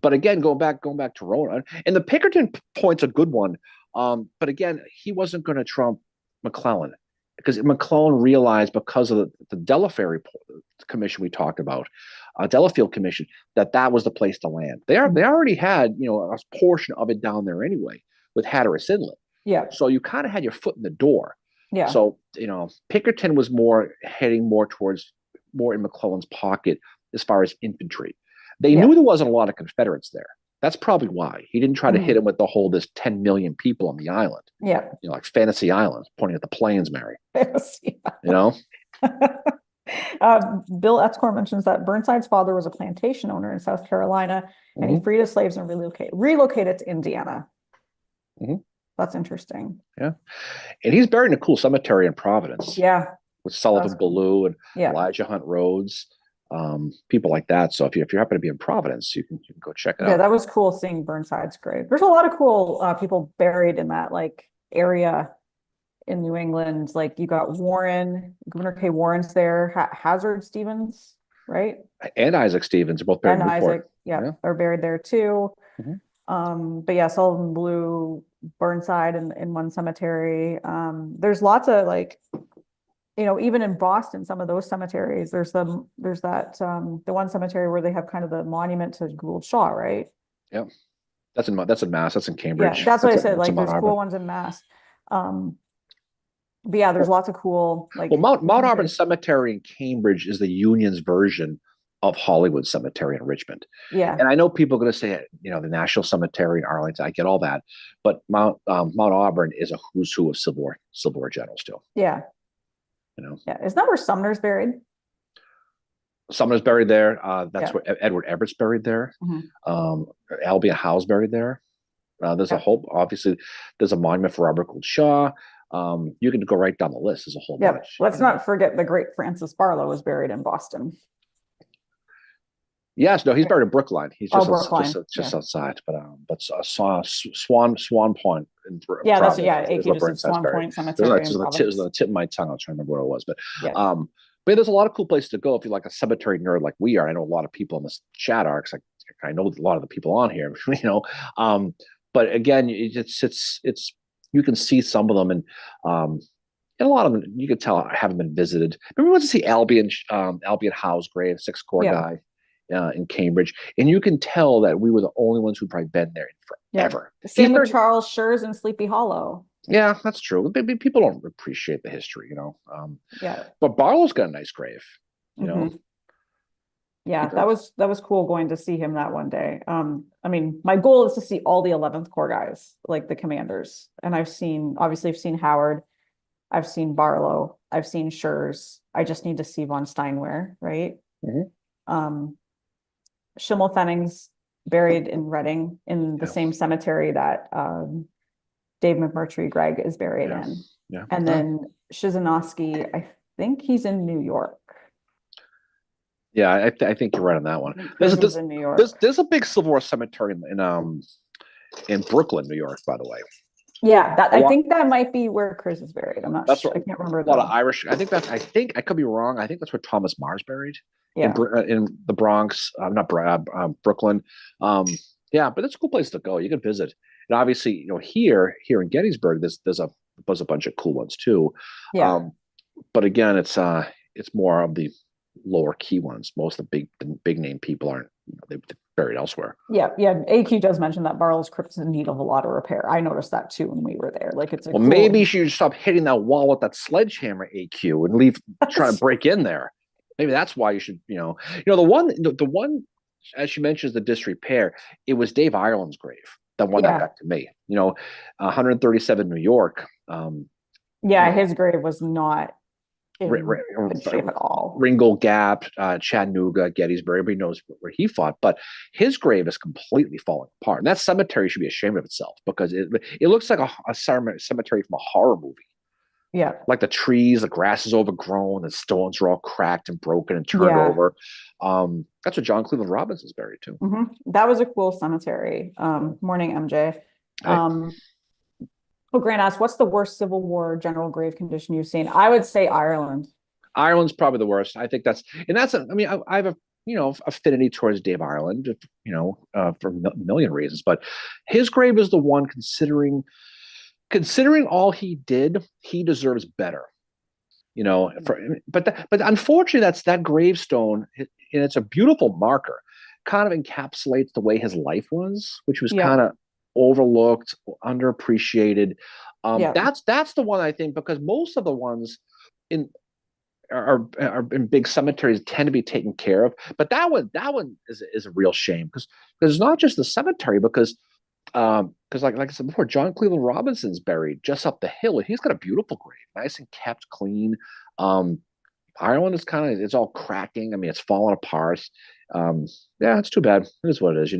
but again, going back to Rona, and the Pinkerton point's a good one. But again, he wasn't going to trump McClellan because McClellan realized, because of the Delafield commission we talked about, Delafield commission, that was the place to land. They already had a portion of it down there anyway with Hatteras Inlet. Yeah. So you kind of had your foot in the door. Yeah. So Pinkerton was heading more in McClellan's pocket as far as infantry. They knew there wasn't a lot of Confederates there. That's probably why he didn't try to hit him with this 10 million people on the island. Yeah. Like Fantasy Island, pointing at the plains, Mary. Bill Etzkorn mentions that Burnside's father was a plantation owner in South Carolina, and he freed his slaves and relocated to Indiana. Mm-hmm. That's interesting. Yeah. And he's buried in a cool cemetery in Providence. Yeah. With Sullivan Ballou and yeah. Elijah Hunt Rhodes. People like that. So if you happen to be in Providence, you can go check it out. Yeah, that was cool seeing Burnside's grave. There's a lot of cool people buried in that area in New England. Like you got Warren, Governor K. Warren's there, Hazard Stevens, right? And Isaac Stevens are both buried in Newport. Isaac, yeah, they're buried there too. Mm-hmm. But yeah, Sullivan Blue, Burnside in one cemetery. There's lots of even in Boston, some of those cemeteries, there's that the one cemetery where they have kind of the monument to Gould Shaw, right? Yeah. That's in Mass. That's in Cambridge. Yeah, that's what I said. There's cool ones in Mass. But yeah, there's lots of cool Mount Auburn Cemetery in Cambridge is the Union's version of Hollywood Cemetery in Richmond. Yeah. And I know people are going to say, the National Cemetery in Arlington. I get all that, but Mount Auburn is a who's who of Civil War generals still. Yeah. Yeah. Isn't that where Sumner's buried? Sumner's buried there. That's where Edward Everett's buried there. Mm-hmm. Albion Howe's buried there. There's obviously there's a monument for Robert Gould Shaw. You can go right down the list. There's a whole bunch. Let's not forget the great Francis Barlow was buried in Boston. Yes, no, he's buried in Brookline. He's just outside, but Swan Point. That's Swan Point Cemetery. It was on the tip of my tongue. I was trying to remember what it was, but there's a lot of cool places to go if you're like a cemetery nerd like we are. I know a lot of people in this chat are, because I know a lot of the people on here. But again, it's you can see some of them, and a lot of them you can tell haven't been visited. Remember, we went to see Albion Howe's grave, 6th Corps guy. in Cambridge, and you can tell that we were the only ones who'd probably been there Yeah. forever. Same with Charles Schurz and Sleepy Hollow. Yeah, that's true. People don't appreciate the history, Yeah. But Barlow's got a nice grave, you know. Mhm. Yeah, that was cool going to see him that one day. I mean, my goal is to see all the 11th Corps guys, like the commanders. And obviously I've seen Howard, I've seen Barlow, I've seen Schurz. I just need to see von Steinwehr, right? Mhm. Schimmelpfennig's buried in Reading in the same cemetery that Dave McMurtry Greg is buried in. Yeah. And then Shizanovsky, I think he's in New York. Yeah, I think you're right on that one. There's in New York. There's a big Civil War cemetery in Brooklyn, New York, by the way. Yeah, I think that might be where Chris is buried. I'm not sure. I can't remember. A lot of Irish. I think I could be wrong. I think that's where Thomas Marr's buried. Yeah. In the Bronx, not Brooklyn. Yeah, but it's a cool place to go. You can visit, and obviously, here in Gettysburg, there's a bunch of cool ones too. Yeah. But again, it's more of the lower key ones. Most of the big name people aren't. They're buried elsewhere. Yeah. AQ does mention that Barlow's crypt is in need of a lot of repair. I noticed that too when we were there. Like it's maybe you should stop hitting that wall with that sledgehammer, AQ, and leave trying to break in there. Maybe that's why you should, the one, as she mentions, the disrepair. It was Dave Ireland's grave, the one that got to me. 137 New York. His grave was not in good shape at all. Ringgold Gap, Chattanooga, Gettysburg. Everybody knows where he fought, but his grave is completely falling apart. And that cemetery should be ashamed of itself because it looks like a cemetery from a horror movie. Yeah. Like the trees, the grass is overgrown, the stones are all cracked and broken and turned over. That's what John Cleveland Robinson's buried too. Mm-hmm. That was a cool cemetery. Morning, MJ. Grant asked, what's the worst Civil War general grave condition you've seen? I would say Ireland. Ireland's probably the worst. I think I have a affinity towards Dave Ireland, for a million reasons, but his grave is the one considering all he did, he deserves better. But unfortunately, that gravestone, and it's a beautiful marker, kind of encapsulates the way his life was, which was kind of overlooked, underappreciated. That's the one I think, because most of the ones are in big cemeteries tend to be taken care of, but that one is a real shame because it's not just the cemetery, because like I said before, John Cleveland Robinson's buried just up the hill, and he's got a beautiful grave, nice and kept clean. Ireland is it's all cracking. I mean, it's falling apart. It's too bad. It is what it is,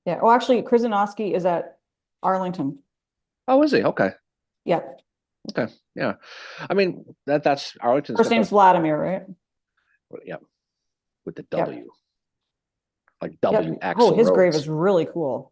Yeah. Well, actually, Krzyzanowski is at Arlington. Oh, is he? Okay. Yeah. Okay. Yeah. I mean, that's Arlington's first name's Vladimir, right? Yeah. With the W. Like WX. Oh, his grave is really cool.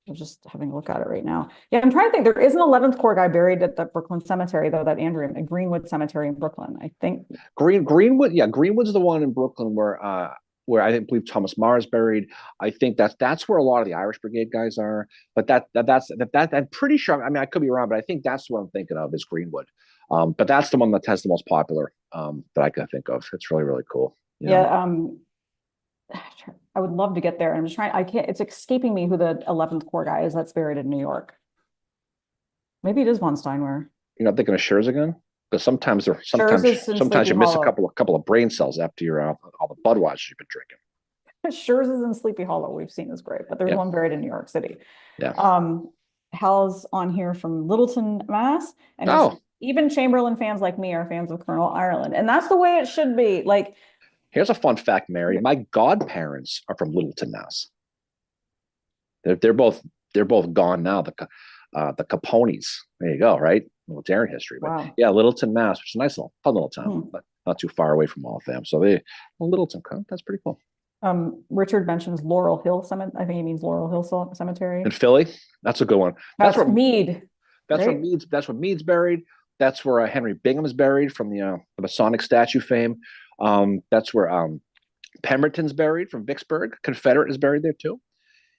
I'm just having a look at it right now. Yeah, I'm trying to think. There is an 11th Corps guy buried at the Brooklyn Cemetery, though, that Andrew, Greenwood Cemetery in Brooklyn, I think. Greenwood. Yeah, Greenwood's the one in Brooklyn where I believe Thomas Marr is buried. I think that's where a lot of the Irish Brigade guys are. But that's I'm pretty sure. I mean, I could be wrong, but I think that's what I'm thinking of is Greenwood. But that's the one that has the most popular that I can think of. It's really, really cool. I would love to get there. I'm just trying. I can't. It's escaping me who the 11th Corps guy is that's buried in New York. Maybe it is von Steinwehr. You're not thinking of Schurz again? Because sometimes you miss a couple of brain cells after all the Budweiser you've been drinking. Schurz is in Sleepy Hollow. We've seen his grave, but there's one buried in New York City. Yeah. Hal's on here from Littleton, Mass. And even Chamberlain fans like me are fans of Colonel Ireland, and that's the way it should be. Like. Here's a fun fact, Mary. My godparents are from Littleton, Mass. They're both gone now. The Capones. There you go, right? Military history. But Littleton, Mass, which is a nice fun little town, but not too far away from Waltham. So Littleton, that's pretty cool. Richard mentions Laurel Hill Cemetery. I think he means Laurel Hill Cemetery. In Philly? That's a good one. That's where Meade. That's right? That's where Meade's buried. That's where Henry Bingham is buried from the Masonic statue fame. That's where Pemberton's buried from Vicksburg. Confederate is buried there too.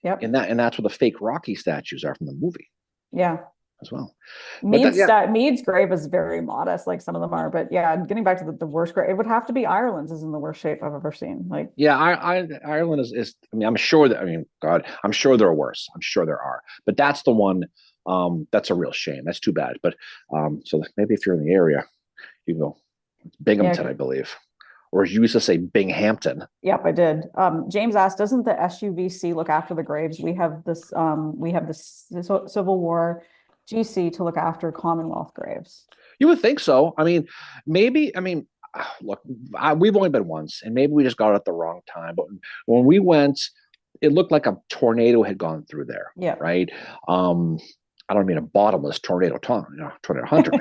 Yep. And that's where the fake Rocky statues are from the movie. Yeah. as well. But that, yeah, Mead's grave is very modest, like some of them are. But yeah, getting back to the worst grave, it would have to be Ireland's is in the worst shape I've ever seen. Like, yeah, Ireland is. I mean, I'm sure that. I mean, God, I'm sure there are worse. I'm sure there are, but that's the one. That's a real shame. That's too bad. But so maybe if you're in the area, you can go. It's yeah, Binghamton, I believe, or as you used to say, Binghampton. yep, I did. James asked, doesn't the SUVC look after the graves? We have this Civil War GC to look after Commonwealth graves. You would think so. I mean, maybe. I mean, look, we've only been once, and maybe we just got it at the wrong time. But when we went, it looked like a tornado had gone through there. Yeah. Right. I don't mean a bottomless tornado, tornado hunter.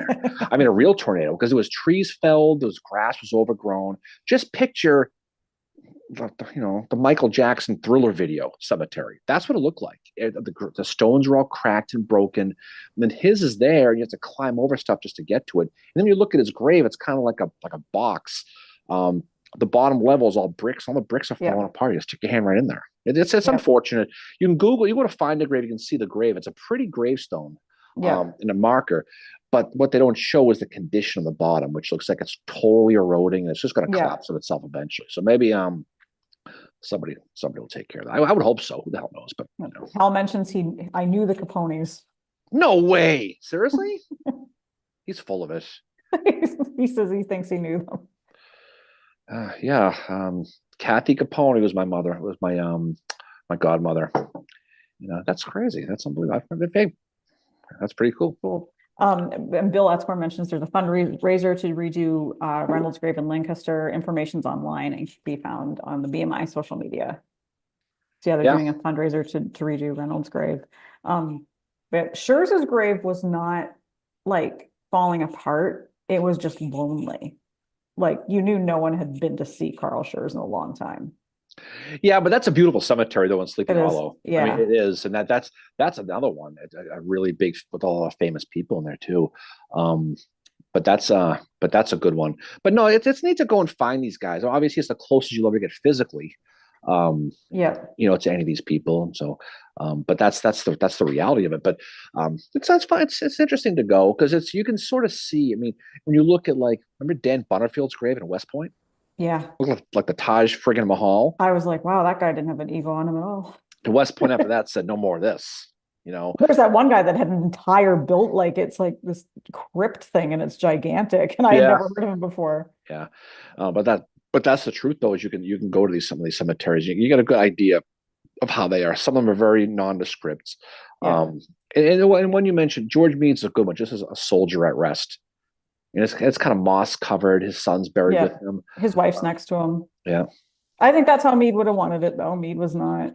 I mean a real tornado because it was trees felled, there was grass was overgrown. Just picture the Michael Jackson Thriller video cemetery. That's what it looked like. The stones were all cracked and broken. And then his is there, and you have to climb over stuff just to get to it. And then you look at his grave; it's kind of like a box. The bottom level is all bricks. All the bricks are falling apart. You just stick your hand right in there. It's unfortunate. You can Google. You go to find the grave. You can see the grave. It's a pretty gravestone, in a marker. But what they don't show is the condition of the bottom, which looks like it's totally eroding, and it's just going to collapse of itself eventually. So maybe somebody will take care of that. I would hope so. Who the hell knows? But Hal mentions I knew the Capones. No way. Seriously? He's full of it. He says he thinks he knew them. Kathy Capone was my mother. It was my godmother. That's crazy. That's unbelievable. That's pretty cool. And Bill Etzkorn mentions there's a fundraiser to redo Reynolds' grave in Lancaster. Information's online and can be found on the BMI social media. So they're doing a fundraiser to redo Reynolds' grave. But Schurz's grave was not like falling apart. It was just lonely. Like you knew no one had been to see Carl Schurz in a long time. Yeah, but that's a beautiful cemetery though in Sleepy Hollow. Yeah, I mean, it is, and that's another one. It's a really big with a lot of famous people in there too. But that's a good one. But no, it's neat to go and find these guys. Obviously, it's the closest you'll ever get physically. To any of these people. And so, but that's the reality of it. But it's fine. It's interesting to go because you can sort of see. I mean, when you look at remember Dan Butterfield's grave in West Point? Yeah. Looked like the Taj friggin' Mahal. I was like, wow, that guy didn't have an ego on him at all. The West Point after that said no more of this. There's that one guy that had an entire built it's like this crypt thing and it's gigantic, and I had never heard of him before. Yeah, but that's the truth though. Is you can go to some of these cemeteries. You get a good idea of how they are. Some of them are very nondescript. And when you mentioned George Mead's a good one, just as a soldier at rest. And it's kind of moss covered. His son's buried with him. His wife's next to him. Yeah. I think that's how Mead would have wanted it though. Mead was not,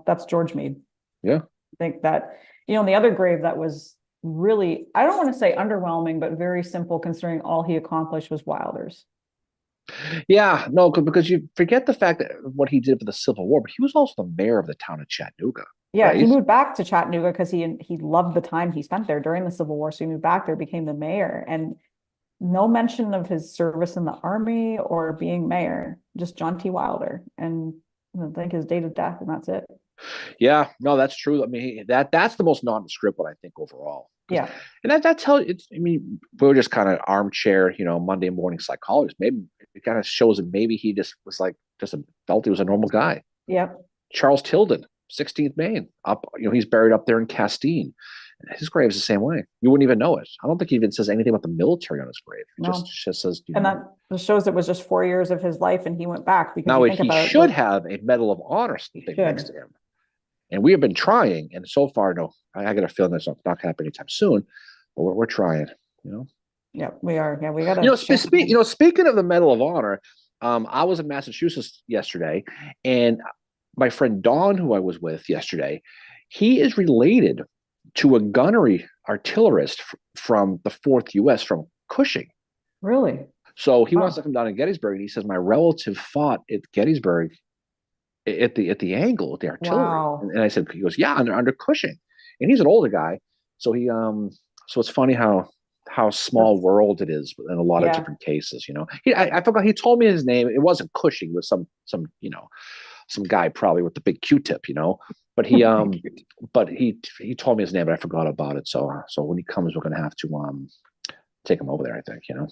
that's George Mead. Yeah. I think that, the other grave that was really, I don't want to say underwhelming, but very simple considering all he accomplished was Wilder's. Yeah, no, because you forget the fact that what he did for the Civil War, but he was also the mayor of the town of Chattanooga. Yeah, right? He moved back to Chattanooga because he loved the time he spent there during the Civil War. So he moved back there, became the mayor, and no mention of his service in the army or being mayor, just John T. Wilder, and I think his date of death, and that's it. Yeah, no, that's true. I mean, that's the most nondescript one I think overall. Yeah, and that's how it's. I mean, we're just kind of armchair, Monday morning psychologists. Maybe it kind of shows that maybe he just was felt he was a normal guy. Yeah. Charles Tilden, 16th Maine, up. He's buried up there in Castine. His grave is the same way. You wouldn't even know it. I don't think he even says anything about the military on his grave. It just says. And that shows it was just 4 years of his life, and he went back because now he should have a Medal of Honor next to him. And we have been trying, and so far, no. I got a feeling that's not going to happen anytime soon. But we're trying. Yeah, we are. Yeah, we got to. Speaking of the Medal of Honor, I was in Massachusetts yesterday, and my friend Don, who I was with yesterday, he is related to a gunnery artillerist from the 4th U.S. from Cushing. Really? So he wants to come down to Gettysburg, and he says my relative fought at Gettysburg at the angle at the artillery. Wow. And I said, he goes, yeah, under Cushing, and he's an older guy, so he so it's funny how small world it is in a lot of different cases. I forgot, he told me his name. It wasn't Cushing, it was some some guy probably with the big Q-tip, you know. But he told me his name, but I forgot about it. So when he comes, we're gonna have to take him over there. I think, you know.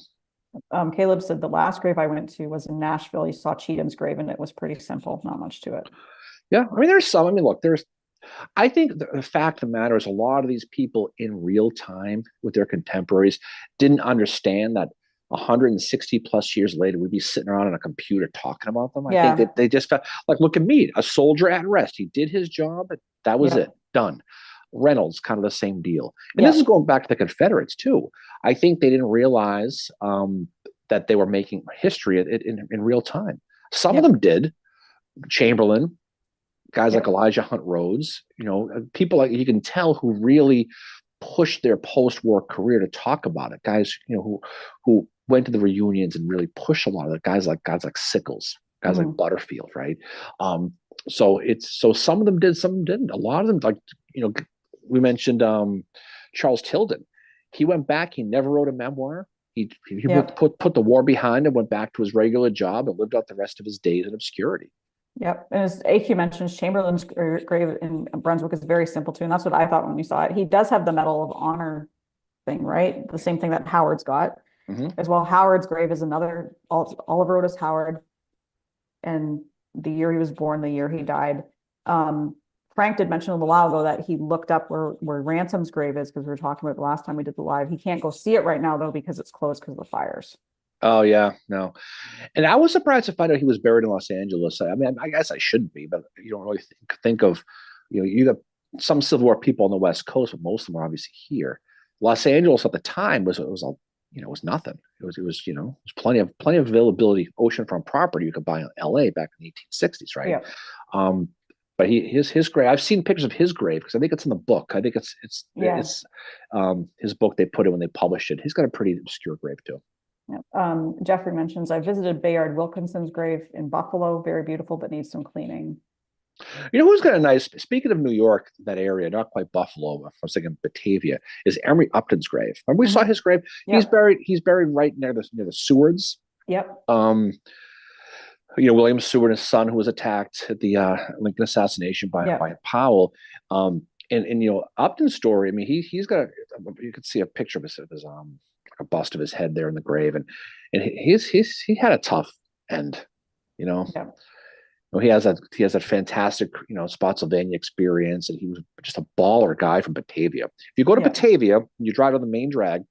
Caleb said the last grave I went to was in Nashville. He saw Cheatham's grave and it was pretty simple, not much to it. Yeah, I mean, there's some. I mean, look, I think the fact of the matter is a lot of these people in real time with their contemporaries didn't understand that 160 plus years later, we'd be sitting around on a computer talking about them. I think that they just felt like, look at me, a soldier at rest. He did his job. That was it. Done. Reynolds, kind of the same deal. And this is going back to the Confederates too. I think they didn't realize that they were making history in real time. Some of them did. Chamberlain, guys like Elijah Hunt Rhodes, you know, people like you can tell who really pushed their post-war career to talk about it. Guys, you know, who went to the reunions and really pushed a lot of the guys like Sickles, guys like Butterfield, right? So some of them did, some of them didn't. A lot of them, like, you know, we mentioned Charles Tilden. He went back. He never wrote a memoir. He put the war behind him, went back to his regular job, and lived out the rest of his days in obscurity. Yep. And as AQ mentions, Chamberlain's grave in Brunswick is very simple too. And that's what I thought when we saw it. He does have the Medal of Honor thing, right? The same thing that Howard's got as well. Howard's grave is another, Oliver Otis Howard. And the year he was born, the year he died. Frank did mention a little while ago that he looked up where Ransom's grave is, because we were talking about the last time we did the live. He can't go see it right now though, because it's closed because of the fires. Oh yeah, no. And I was surprised to find out he was buried in Los Angeles. I mean, I guess I shouldn't be, but you don't really think of, you know, you got some Civil War people on the West Coast, but most of them are obviously here. Los Angeles at the time was nothing. It was you know, there's plenty of availability oceanfront property you could buy in LA back in the 1860s, right? Yeah. But his grave, I've seen pictures of his grave because I think it's in the book. I think it's his book they put it when they published it. He's got a pretty obscure grave too. Yeah. Jeffrey mentions, I visited Bayard Wilkinson's grave in Buffalo, very beautiful, but needs some cleaning. You know who's got a nice, speaking of New York, that area, not quite Buffalo, I was thinking Batavia, is Emory Upton's grave. Remember we saw his grave? He's buried right near the Sewards. Yep. You know, William Seward, his son, who was attacked at the Lincoln assassination by Powell. And you know, Upton's story, I mean, he's got you could see a picture of his a bust of his head there in the grave, and he had a tough end, you know. Yeah. You know, he has that fantastic, you know, Spotsylvania experience, and he was just a baller guy from Batavia. If you go to Batavia, you drive on the main drag,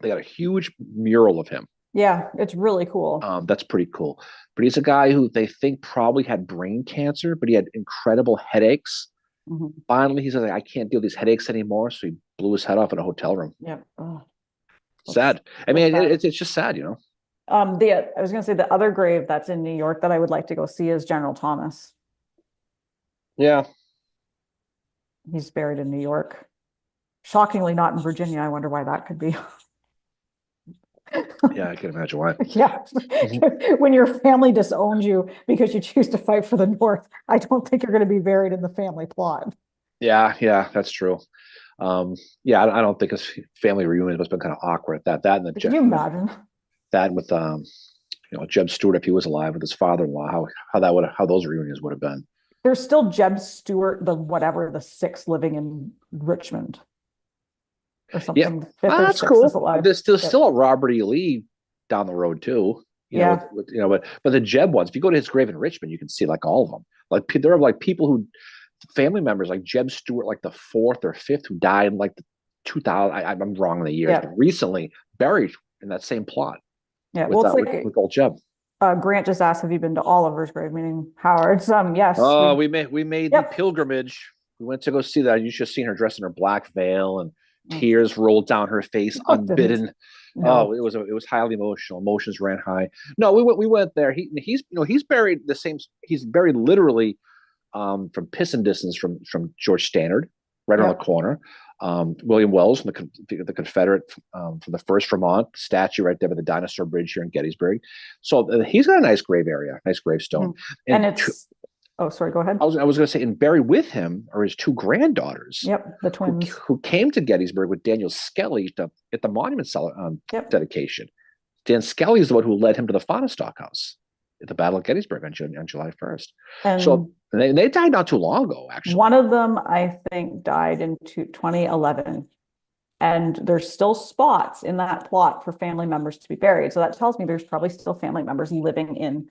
they got a huge mural of him. Yeah, it's really cool. That's pretty cool. But he's a guy who they think probably had brain cancer, but he had incredible headaches. Finally, he said, I can't deal with these headaches anymore, so he blew his head off in a hotel room. Yeah. Oh. Sad. I mean, it's just sad, you know. I was going to say the other grave that's in New York that I would like to go see is General Thomas. Yeah. He's buried in New York. Shockingly not in Virginia. I wonder why that could be. Yeah, I can imagine why. Yeah. When your family disowns you because you choose to fight for the North, I don't think you're going to be buried in the family plot. Yeah, that's true. Yeah, I don't think his family reunion must have been kind of awkward. That and the Can you imagine that with you know, Jeb Stuart, if he was alive, with his father-in-law, how those reunions would have been. There's still Jeb Stuart, the sixth living in Richmond or something. Yeah, that's cool. There's still a Robert E. Lee down the road too. You know, but the Jeb ones, if you go to his grave in Richmond, you can see like all of them. Like there are like people who, family members like Jeb Stuart, like the fourth or fifth, who died in like the 2000. I'm wrong in the years, but recently buried in that same plot. Yeah, with old Jeb. Grant just asked, have you been to Oliver's grave, meaning Howard's? Yes. Oh, we made the pilgrimage. We went to go see that. You should have seen her dressed in her black veil, and tears rolled down her face, unbidden. No. Oh, it was highly emotional. Emotions ran high. No, we went there. He's buried the same. He's buried literally from piss and distance from George Stannard, right around the corner. William Wells from the Confederate from the First Vermont, statue right there by the Dinosaur Bridge here in Gettysburg. So he's got a nice grave area, nice gravestone. And it's oh, sorry, go ahead. I was going to say, and buried with him are his two granddaughters. Yep, the twins who came to Gettysburg with Daniel Skelly at the monument dedication. Dan Skelly is the one who led him to the Fahnestock House. at the Battle of Gettysburg on July 1st. So And they died not too long ago, actually. one of them, I think, died in 2011. And there's still spots in that plot for family members to be buried. So that tells me there's probably still family members living in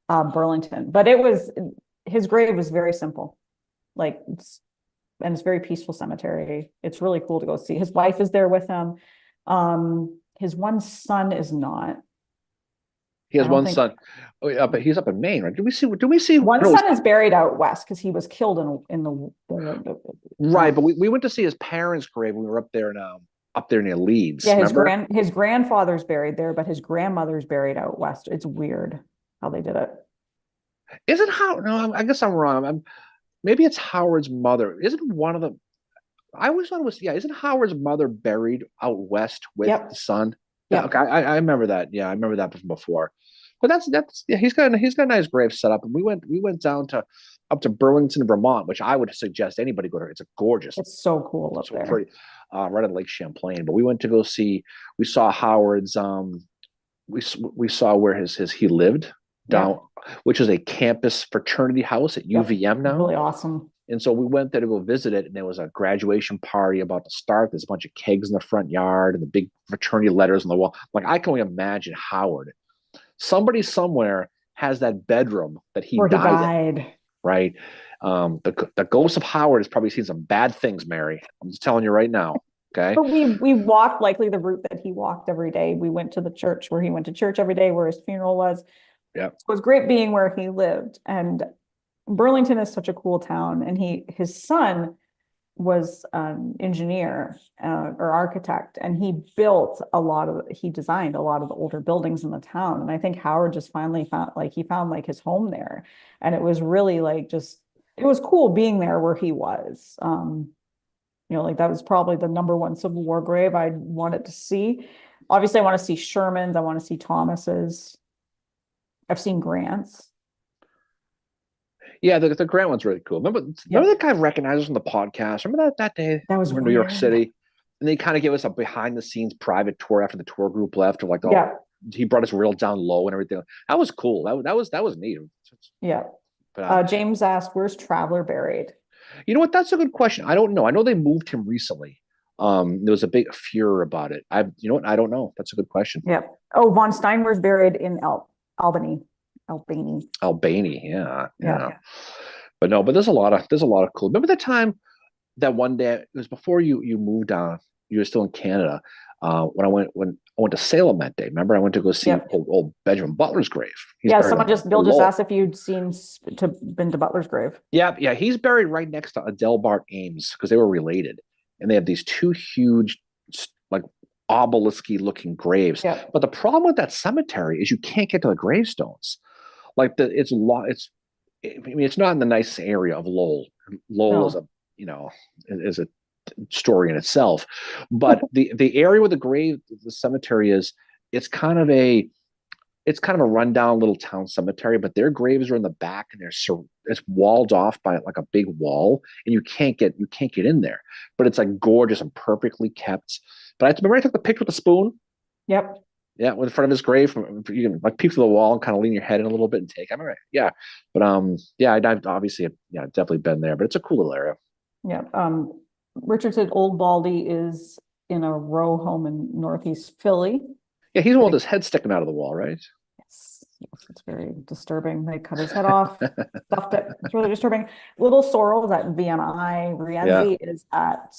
Burlington. But his grave was very simple. Like, and it's a very peaceful cemetery. It's really cool to go see. His wife is there with him. His one son is not. He I has don't one think son. Oh, yeah, but he's up in Maine, right? Do we see one no, son is buried out west because he was killed in right, but we went to see his parents' grave when we were up there near Leeds. yeah, Remember? his grandfather's buried there, but his grandmother's buried out west. It's weird how they did it. Isn't how no, I guess I'm wrong. Maybe it's Howard's mother. Isn't one of the I always thought it was yeah, isn't Howard's mother buried out west with Yep. the son? Yeah, Yep. okay, I remember that. Yeah, I remember that from before. But that's yeah, he's got a nice grave set up, and we went down to up to Burlington, Vermont, which I would suggest anybody go to. It's a gorgeous, It's so cool up so there. pretty, right on Lake Champlain. But we went to go see. We saw Howard's. We saw where his he lived Yeah. down, which is a campus fraternity house at Yep. UVM now. Really awesome. And so we went there to go visit it, and there was a graduation party about to start. There's a bunch of kegs in the front yard and the big fraternity letters on the wall. Like I can only imagine Howard. Somebody somewhere has that bedroom that he Where he died in, died. right? The ghost of Howard has probably seen some bad things, Mary. I'm just telling you right now. Okay. But we walked likely the route that he walked every day. We went to the church where he went to church every day, where his funeral was. Yeah. So it was great being where he lived. And Burlington is such a cool town. And his son was an engineer or architect, and he designed a lot of the older buildings in the town. And I think Howard just finally found like his home there. And it was really it was cool being there where he was. Like that was probably the number one Civil War grave I wanted to see. Obviously, I want to see Sherman's. I want to see Thomas's. I've seen Grant's. Yeah, the Grant one's really cool. Remember Yep. the guy recognized us on the podcast? Remember that day That was we were in New York weird. City? And they kind of gave us a behind the scenes private tour after the tour group left, of like Yeah, he brought us real down low and everything. That was cool. That was neat. yeah. But James asked, "Where's Traveler buried?" you know what? That's a good question. I don't know. I know they moved him recently. There was a big furor about it. You know what? I don't know. That's a good question. Yep. Oh, von Steinwehr's buried in Albany. Albany. Albany, yeah, Yeah. yeah. But no, but there's a lot of cool. Remember the time that one day it was before you moved on. You were still in Canada. When I went to Salem that day. Remember, I went to go see Yep. old Benjamin Butler's grave. Yeah, Bill just Lowell. asked if you'd been to Butler's grave. Yeah, yeah. He's buried right next to Adelbert Ames because they were related, and they have these two huge, like obelisk-y looking graves. Yeah. But the problem with that cemetery is you can't get to the gravestones. Like I mean, it's not in the nice area of Lowell. Lowell is No. is a story in itself. But the area where the cemetery is, it's kind of a rundown little town cemetery, but their graves are in the back, and it's walled off by like a big wall, and you can't get in there. But it's like gorgeous and perfectly kept. But remember I took the picture with the spoon. Yep. Yeah, in front of his grave, you can like peek through the wall and kind of lean your head in a little bit and take. I remember, yeah, but yeah, I've obviously, yeah, definitely been there, but it's a cool little area. Yep. Richard said Old Baldy is in a row home in Northeast Philly. Yeah, he's the one with his head sticking out of the wall, right? Yes, it's very disturbing. They cut his head off, stuffed it. It's really disturbing. Little Sorrel is at VNI. Rienzi is at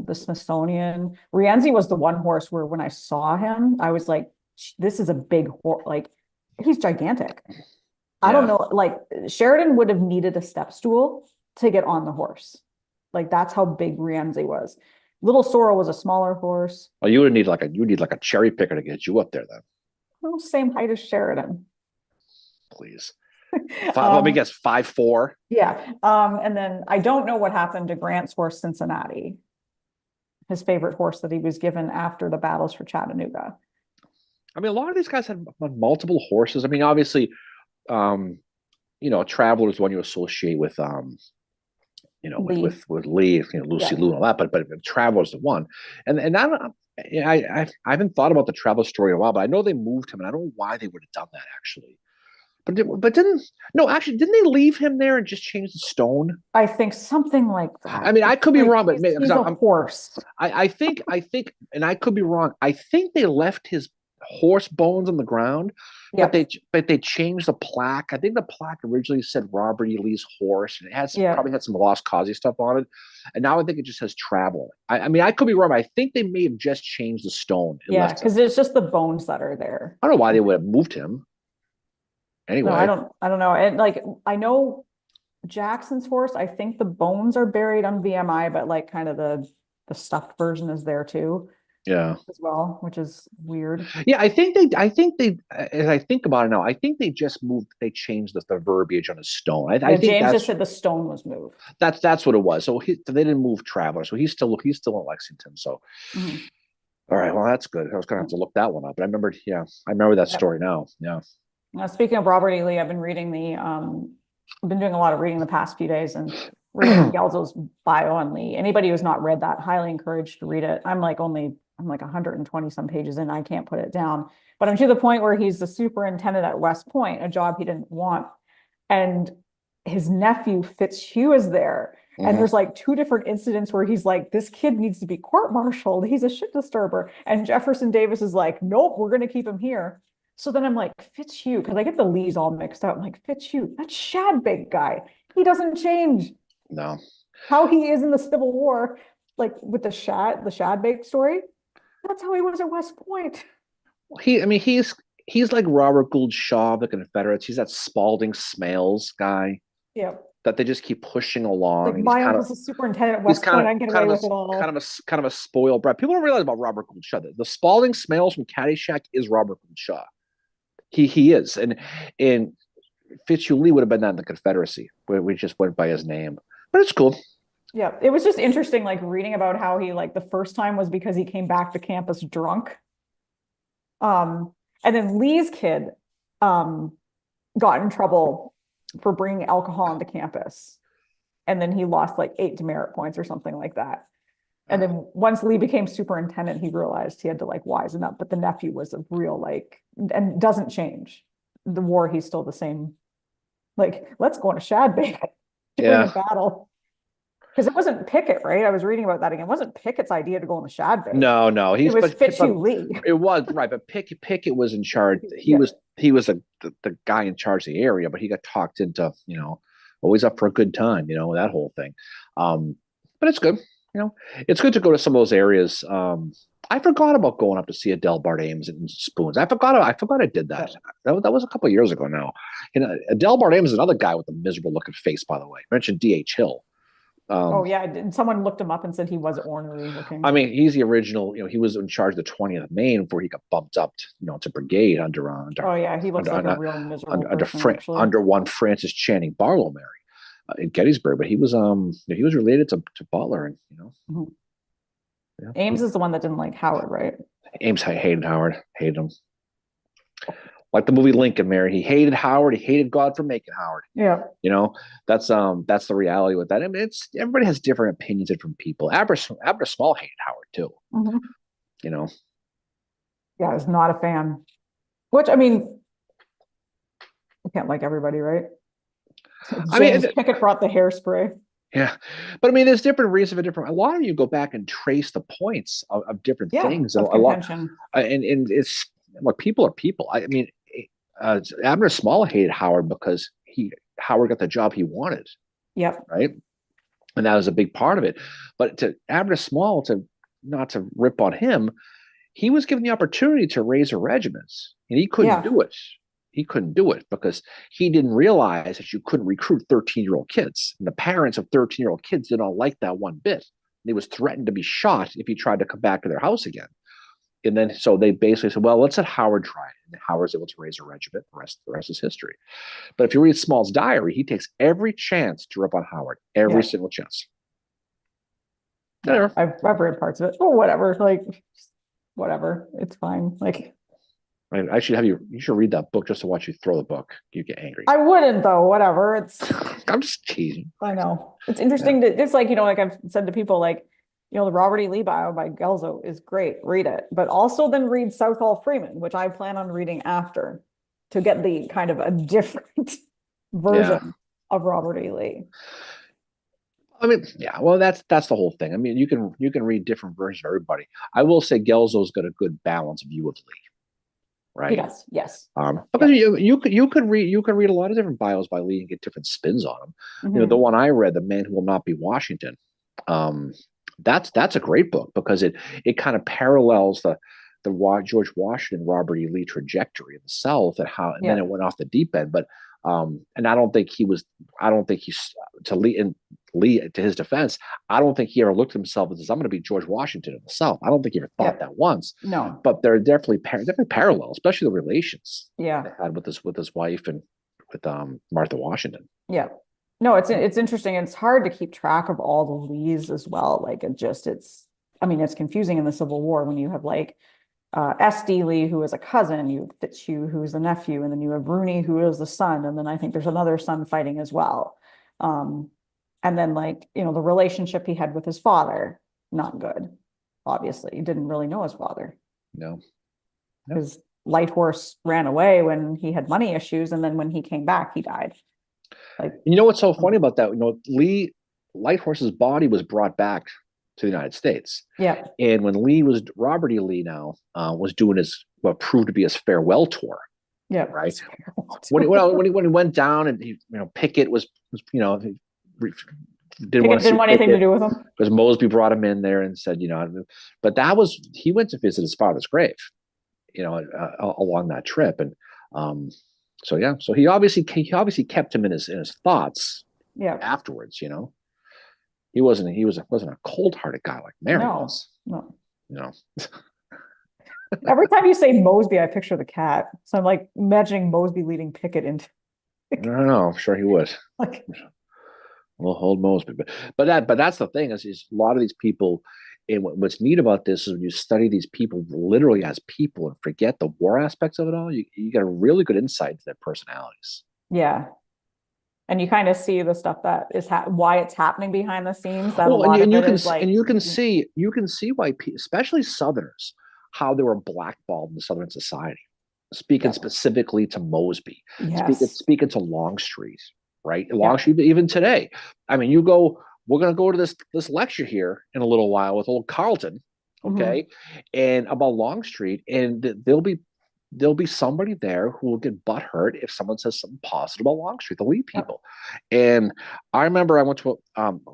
the Smithsonian. Rienzi was the one horse where when I saw him, I was like, this is a big horse. Like, he's gigantic. I don't know. Like, Sheridan would have needed a step stool to get on the horse. Like, that's how big Rienzi was. Little Sorrel was a smaller horse. Well, you would need like a cherry picker to get you up there then. Well, same height as Sheridan. Please. Let me guess, 5'4". Yeah. And then I don't know what happened to Grant's horse, Cincinnati, his favorite horse that he was given after the battles for Chattanooga. I mean, a lot of these guys had multiple horses. I mean, obviously, Traveler is one you associate with, with Lee, Lucy Liu and all that, but Traveler's the one. And I haven't thought about the Traveler story in a while, but I know they moved him, and I don't know why they would have done that actually. But didn't no actually didn't they leave him there and just change the stone? I think something like that. I mean, I It's could be like wrong, but he's a horse. I think, and I could be wrong. I think they left his horse bones on the ground, Yep. but they changed the plaque. I think the plaque originally said Robert E. Lee's horse, and it has Yeah. probably had some Lost Causes stuff on it, and now I think it just says travel. I mean, I could be wrong. But I think they may have just changed the stone and Yeah. left him. Because it's just the bones that are there. I don't know why they would have moved him No, anyway. I don't know. And like, I know Jackson's horse, I think the bones are buried on VMI, but like kind of the stuffed version is there too Yeah. as well, which is weird. Yeah, as I think about it now, I think they just moved, they changed the verbiage on his stone. I Yeah, think James just said the stone was moved. that's what it was. So they didn't move Traveler, so he's still in Lexington. So, Mhm. all right, well, that's good. I was gonna have to look that one up, but I remember that Yep. story now. Yeah. Now, speaking of Robert E. Lee, I've been reading I've been doing a lot of reading the past few days and reading Gelzo's bio on Lee. Anybody who's not read that, highly encouraged to read it. I'm like 120 some pages in, I can't put it down. But I'm to the point where he's the superintendent at West Point, a job he didn't want. And his nephew Fitzhugh is there. And there's like two different incidents where he's like, this kid needs to be court-martialed. He's a shit disturber. And Jefferson Davis is like, nope, we're going to keep him here. So then I'm like, Fitzhugh, because I get the Lees all mixed up. I'm like, Fitzhugh, that Shadbake guy, he doesn't change. No. How he is in the Civil War, like with the Shadbake story, that's how he was at West Point. I mean, he's like Robert Gould Shaw of the Confederates. He's that Spalding Smales guy Yeah. that they just keep pushing along. Like And my uncle's a superintendent at West Point, I can get away with it all. kind of a spoiled brat. People don't realize about Robert Gould Shaw. The Spalding Smales from Caddyshack is Robert Gould Shaw. He is, and Fitzhugh Lee would have been that in the Confederacy. We just went by his name, but it's cool. Yeah, it was just interesting, like reading about how he like the first time was because he came back to campus drunk. And then Lee's kid got in trouble for bringing alcohol onto campus. And then he lost like 8 demerit points or something like that. And then once Lee became superintendent, he realized he had to like wisen up. But the nephew was a real like, and doesn't change. The war, he's still the same. Like, let's go on a Shadbake during a battle. Because it wasn't Pickett, right? I was reading about that again. It wasn't Pickett's idea to go on the Shadbake. No, it was Fitzhugh Lee. It was right, but Pickett was in charge. He was the guy in charge of the area, but he got talked into always up for a good time, that whole thing. But it's good, it's good to go to some of those areas. I forgot about going up to see Adelbert Ames and Spoons. I forgot I did that. That was a couple of years ago now. Adelbert Ames is another guy with a miserable looking face, by the way. I mentioned D.H. Hill. Oh yeah, someone looked him up and said he was ornery looking. I mean, he's the original. He was in charge of the 20th Maine before he got bumped up, to brigade under. Oh yeah, he looks like a real miserable person, under one Francis Channing Barlow Mary in Gettysburg. But he was related to Butler, and Mm-hmm. Yeah. Ames is the one that didn't like Howard, right? Ames hated Howard, hated him. Like the movie Lincoln, Mary. He hated Howard. He hated God for making Howard. Yeah. That's the reality with that. I mean, everybody has different opinions, different people. Abner Small hated Howard too. Mm-hmm. Yeah, I was not a fan. Which, I mean, you can't like everybody, right? James Pickett brought the hairspray. Yeah, but I mean, there's different reasons for different. A lot of you go back and trace the points of different things. Of contention. And it's like people are people. I mean, Abner Small hated Howard because Howard got the job he wanted. Yep. Right. And that was a big part of it. But to Abner Small, not to rip on him, he was given the opportunity to raise a regiment, and he couldn't do it. He couldn't do it because he didn't realize that you couldn't recruit 13-year-old kids. And the parents of 13-year-old kids did not like that one bit. He was threatened to be shot if he tried to come back to their house again. And then, so they basically said, well, let's let Howard try it. And Howard's able to raise a regiment. The rest is history. But if you read Small's diary, he takes every chance to rip on Howard. Every single chance. Yeah, I've read parts of it. Oh, whatever. Like, whatever. It's fine. Like, I should have you should read that book just to watch you throw the book. You get angry. I wouldn't though. Whatever. I'm just teasing. I know. It's interesting it's like, like I've said to people, like, the Robert E. Lee bio by Gelzo is great. Read it. But also then read Southall Freeman, which I plan on reading after. to get the kind of a different version of Robert E. Lee. I mean, yeah, well, that's the whole thing. I mean, you can read different versions of everybody. I will say Gelso's got a good balance view of Lee, He right? does, yes. Because you could read a lot of different bios by Lee and get different spins on them. The Mhm. one I read, The Man Who Will Not Be Washington, um, that's a great book because it kind of parallels the George Washington Robert E. Lee trajectory in the South and then Yeah, it went off the deep end. But and I don't think he's to Lee to his defense, I don't think he ever looked at himself as I'm going to be George Washington in the South. I don't think he ever thought yeah, that once. no, But there are definitely parallels, especially the relations yeah, they had with his wife and with Martha Washington. yeah. No, it's interesting. It's hard to keep track of all the Lees as well. Like I mean, it's confusing in the Civil War when you have like S.D. Lee, who is a cousin, you have Fitzhugh, who's the nephew, and then you have Rooney, who is the son, and then I think there's another son fighting as well. Um, and then like, the relationship he had with his father, not good. Obviously, he didn't really know his father. No, no. His light horse ran away when he had money issues, and then when he came back, he died. Like, You know what's so funny about that? Lee Lighthorse's body was brought back to the United States, yeah, and when Robert E. Lee now was doing his what proved to be his farewell tour, yeah. right? When he went down and Pickett didn't want Pickett to see didn't want anything to Pickett do with him. because Mosby brought him in there and said, but he went to visit his father's grave, along that trip, and so yeah, so he obviously kept him in his thoughts Yeah, afterwards. He wasn't a cold hearted guy like Mary no, was. no. You know, Every time you say Mosby, I picture the cat. So I'm like imagining Mosby leading Pickett into I don't know. I'm sure he would. like, We'll hold Mosby, but that's the thing is a lot of these people. And what's neat about this is when you study these people literally as people and forget the war aspects of it all, you get a really good insight into their personalities. yeah. And you kind of see the stuff that is why it's happening behind the scenes. That a Well, and lot you, of and you it can is like, you can see why, especially Southerners, how they were blackballed in Southern society. Speaking yeah, specifically to Mosby, speaking yes, speaking to Longstreet, right? yeah, Longstreet, even today. I mean, you go. We're going to go to this lecture here in a little while with old Carlton, hmm okay, and about Longstreet, and there'll be somebody there who will get butthurt if someone says something positive about Longstreet, the Lee yep, people. And I remember I went to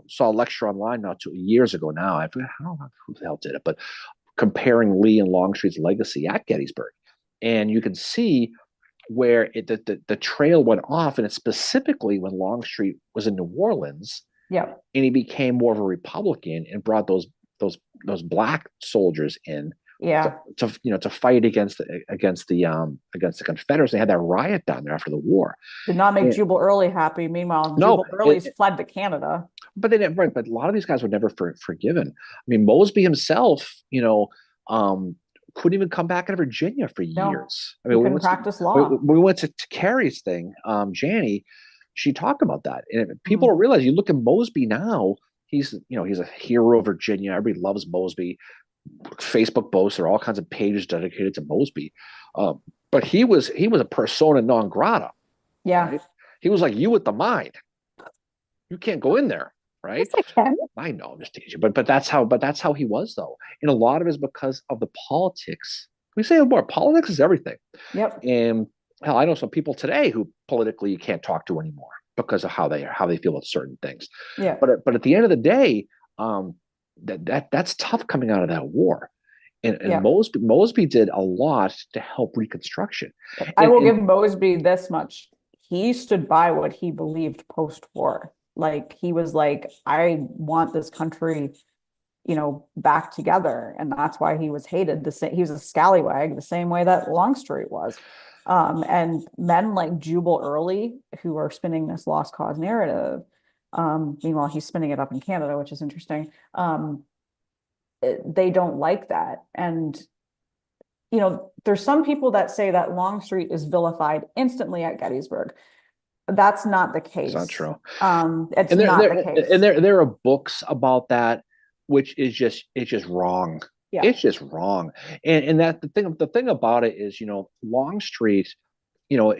saw a lecture online not 2 years ago now. I don't know who the hell did it, but comparing Lee and Longstreet's legacy at Gettysburg, and you can see where the trail went off, and it's specifically when Longstreet was in New Orleans, yep, and he became more of a Republican and brought those black soldiers in to, yeah. to fight against the Confederates. They had that riot down there after the war. Did not make And, Jubal Early happy. Meanwhile, no, Jubal Early's fled to Canada. but they didn't. Right, but a lot of these guys were never forgiven. I mean, Mosby himself, couldn't even come back into Virginia for No, years. I he mean, couldn't practice we, law. we went to Carrie's thing, Janie. She talked about that, and people Mhm. don't realize. You look at Mosby now; he's a hero of Virginia. Everybody loves Mosby. Facebook posts, there are all kinds of pages dedicated to Mosby. But he was a persona non grata, Yeah. right? He was like you with the mind. You can't go in there, right? Yes, I can. I know, I'm just teasing, but that's how he was though, and a lot of it is because of the politics. We say more politics is everything, Yep. and hell, I know some people today who politically you can't talk to anymore because of how they feel about certain things. Yeah. But at the end of the day, um, that's tough coming out of that war. And Yeah. Mosby did a lot to help Reconstruction. I And, will and give Mosby this much. He stood by what he believed post-war. Like he was like, I want this country, back together. And that's why he was hated. He was a scallywag, the same way that Longstreet was. And men like Jubal Early, who are spinning this lost cause narrative, meanwhile, he's spinning it up in Canada, which is interesting. They don't like that. And there's some people that say that Longstreet is vilified instantly at Gettysburg. That's not the it's not case. true. It's And there, not the there and case. there are books about that, which is just wrong. Yeah. It's just wrong. And that the thing about it is, Longstreet you know,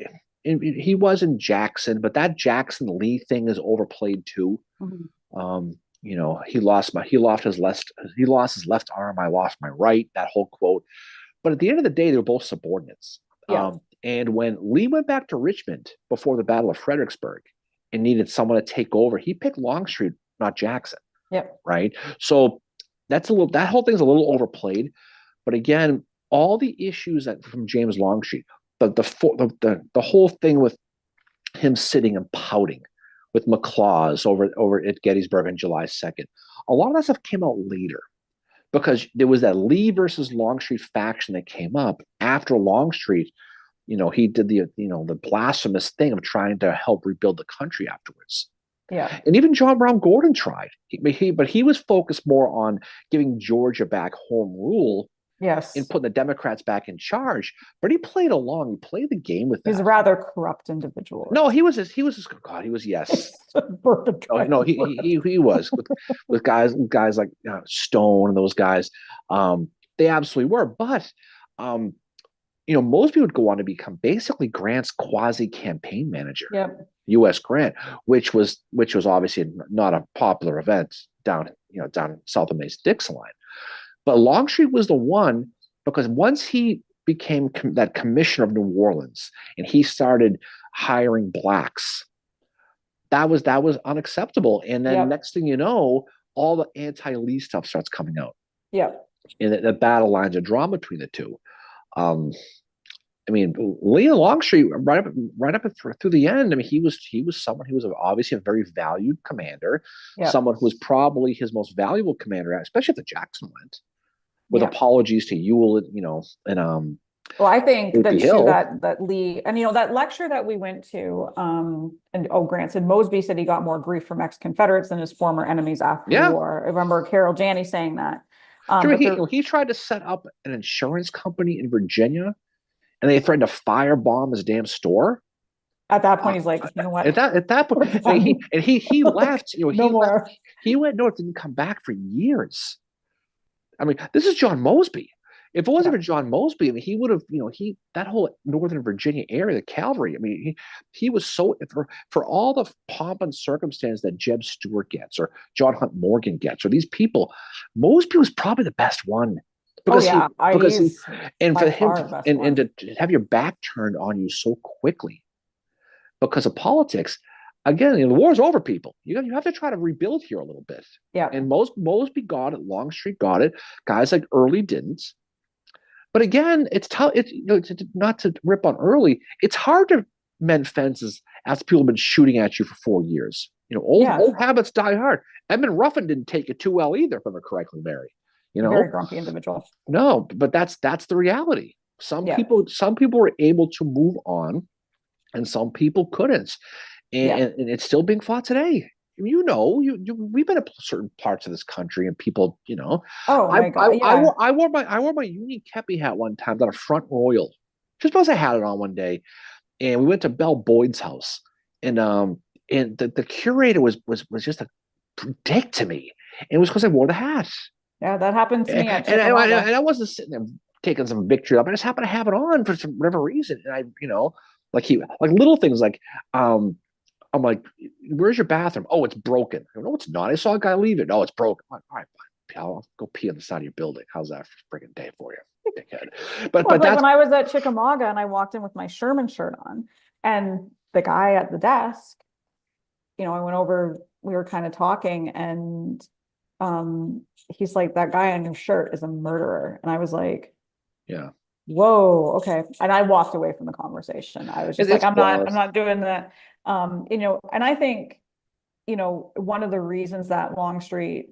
he was in Jackson, but that Jackson Lee thing is overplayed too. Mhm. You know, he lost his left arm. I lost my right. That whole quote. But at the end of the day, they were both subordinates. Yeah. And when Lee went back to Richmond before the Battle of Fredericksburg and needed someone to take over, he picked Longstreet, not Jackson. Yep. Right. So that whole thing's a little overplayed. But again, all the issues that from James Longstreet, the whole thing with him sitting and pouting with McLaws over at Gettysburg on July 2nd, a lot of that stuff came out later because there was that Lee versus Longstreet faction that came up after Longstreet. You know, he did the blasphemous thing of trying to help rebuild the country afterwards. Yeah. And even John Brown Gordon tried. But he was focused more on giving Georgia back home rule and Yes. putting the Democrats back in charge. But he played along. He played the game with He's a that. rather corrupt individual. No, he was God. He was yes. No, he was with guys like Stone and those guys. They absolutely were. But Mosby would go on to become basically Grant's quasi campaign manager. Yep. U.S. Grant, which was obviously not a popular event down south of Mason-Dixon line. But Longstreet was the one because once he became that commissioner of New Orleans and he started hiring blacks, that was unacceptable. And then Yep. next thing you know, all the anti-Lee stuff starts coming out. Yep. And the battle lines are drawn between the two. I mean, Lee and Longstreet, right up through the end. I mean, he was someone who was obviously a very valued commander, Yep. someone who was probably his most valuable commander, especially if the Jackson went. With Yep. apologies to Ewell, and Well, I think Sleepy that too, Hill. that Lee, and that lecture that we went to, and Grant said Mosby said he got more grief from ex-Confederates than his former enemies after the Yeah, war. I remember Carol Janney saying that. sure. But there, He tried to set up an insurance company in Virginia, and they threatened to firebomb his damn store. at that point, he's like, you know what? At that point, We're I mean, done. he left. No He left. more. He went north, didn't come back for years. I mean, this is John Mosby. If it wasn't Yeah. for John Mosby, I mean, he would have, that whole Northern Virginia area, the cavalry. I mean, he was so for all the pomp and circumstance that Jeb Stuart gets, or John Hunt Morgan gets, or these people, Mosby was probably the best one Oh because yeah, he's and by for him far the best and one. to have your back turned on you so quickly because of politics. Again, the war's over, people. You have to try to rebuild here a little bit. Yeah. And Mosby got it, Longstreet got it, guys like Early didn't. But again, it's tough. It's not to rip on Early. It's hard to mend fences after people have been shooting at you for 4 years. Yeah. Old habits die hard. Edmund Ruffin didn't take it too well either, if I remember correctly, Mary. Very grumpy individual. No, but that's the reality. Yeah. Some people were able to move on, and some people couldn't, Yeah. and it's still being fought today. We've been in certain parts of this country, and people, Oh I my God. Yeah. I wore my Union Kepi hat one time down a Front Royal, just because I had it on one day, and we went to Belle Boyd's house, and the curator was just a dick to me, and it was because I wore the hat, Yeah. That happened to me and, at and, Chickamauga. and I wasn't sitting there taking some victory up. I just happened to have it on for whatever reason, and like little things like I'm like, where's your bathroom? Oh, it's broken. No, it's not. I saw a guy leave it. No, it's broken. I'm like, all right, fine. I'll go pee on the side of your building. How's that for a freaking day for you, dickhead? But Well, like that's when I was at Chickamauga and I walked in with my Sherman shirt on, and the guy at the desk, I went over, we were kind of talking, and he's like, that guy on your shirt is a murderer. And I was like, yeah. whoa, okay. And I walked away from the conversation. I was just like, It's I'm not doing that. And I think, one of the reasons that Longstreet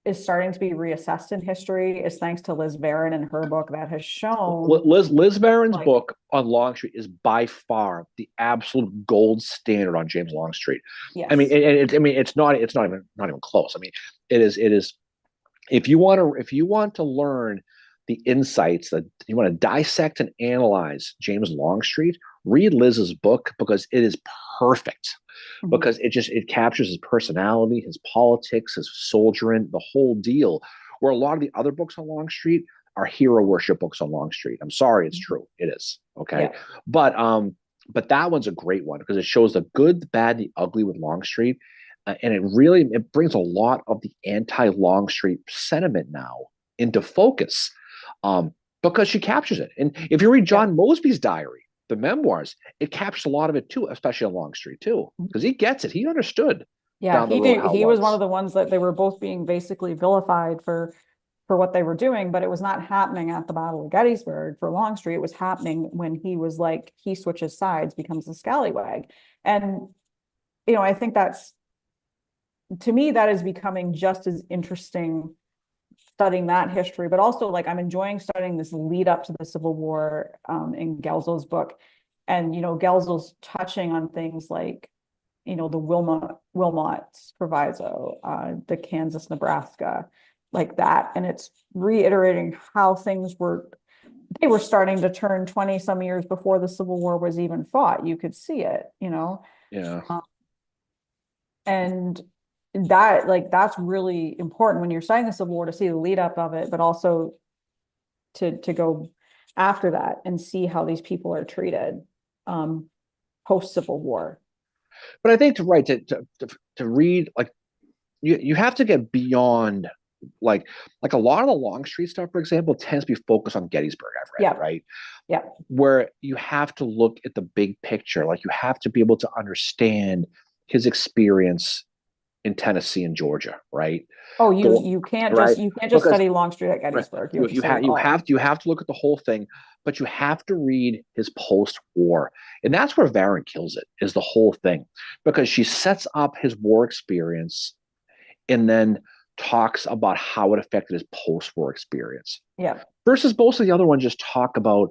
is starting to be reassessed in history is thanks to Liz Barron and her book that has shown Liz Barron's like, book on Longstreet is by far the absolute gold standard on James Longstreet. yes. I mean, it's not even close. I mean, it is. If you want to learn the insights that you want to dissect and analyze James Longstreet, read Liz's book because it is perfect. Mm-hmm. Because it captures his personality, his politics, his soldiering, the whole deal. Where a lot of the other books on Longstreet are hero worship books on Longstreet. I'm sorry, it's true. It is. Okay. Yeah. But but that one's a great one because it shows the good, the bad, the ugly with Longstreet, and it brings a lot of the anti-Longstreet sentiment now into focus, because she captures it. And if you read Yeah. John Mosby's diary, the memoirs, it captures a lot of it too, especially on Longstreet too, because he gets it. He understood Yeah, down the road how it he was one was. of the ones that they were both being basically vilified for what they were doing, but it was not happening at the Battle of Gettysburg for Longstreet. It was happening when he was like, he switches sides, becomes a scallywag. And, I think that's, to me, that is becoming just as interesting studying that history, but also like I'm enjoying studying this lead up to the Civil War in Gelso's book. And, Gelso's touching on things like, the Wilmot Proviso, the Kansas, Nebraska, like that. And it's reiterating how they were starting to turn 20 some years before the Civil War was even fought. You could see it, Yeah. and that's really important when you're studying the Civil War to see the lead up of it, but also to go after that and see how these people are treated post Civil War. But I think to read, like, you have to get beyond, like a lot of the Longstreet stuff, for example, tends to be focused on Gettysburg. I've read, Yeah. right? Yeah. Where you have to look at the big picture, like you have to be able to understand his experience in Tennessee and Georgia, right? Oh, The, you can't right, just because study Longstreet at right, Gettysburg. You have to study it you all. have to look at the whole thing, but you have to read his post-war, and that's where Varen kills it. Is the whole thing, because she sets up his war experience and then talks about how it affected his post-war experience. Yeah. Versus most of the other ones just talk about,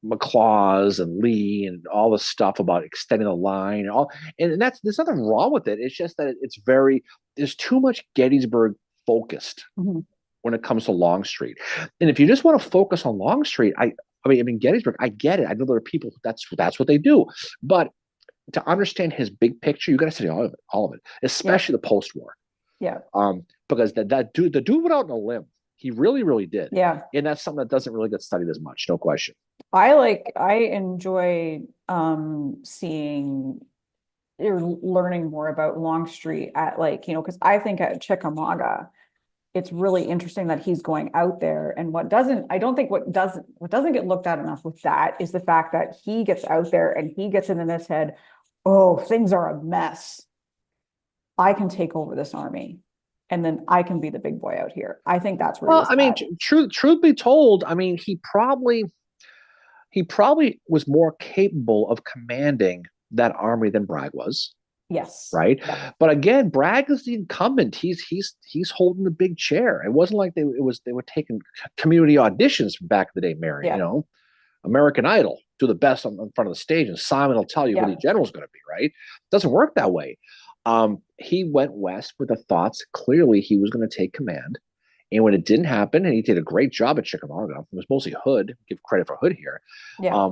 McLaws and Lee and all this stuff about extending the line and all, and that's there's nothing wrong with it. It's just that there's too much Gettysburg focused Mhm. when it comes to Longstreet. And if you just want to focus on Longstreet, I mean Gettysburg, I get it. I know there are people that's what they do, but to understand his big picture, you got to study all of it, especially the post-war. Yeah. Because the dude went out on a limb. He really, really did. Yeah. And that's something that doesn't really get studied as much, no question. I enjoy seeing or learning more about Longstreet at because I think at Chickamauga, it's really interesting that he's going out there. And I don't think what doesn't get looked at enough with that is the fact that he gets out there and he gets it in his head, oh, things are a mess. I can take over this army and then I can be the big boy out here. I think that's where he Well, was I mean, at. truth be told, I mean, he probably was more capable of commanding that army than Bragg was, Yes. right? Yeah. But again, Bragg is the incumbent. He's holding the big chair. It wasn't like they were taking community auditions from back in the day, Mary. Yeah. American Idol, do the best in front of the stage, and Simon will tell you who Yeah. the general's going to be, right? It doesn't work that way. He went west with the thoughts clearly he was going to take command. And when it didn't happen, and he did a great job at Chickamauga, it was mostly Hood, give credit for Hood here. Yeah.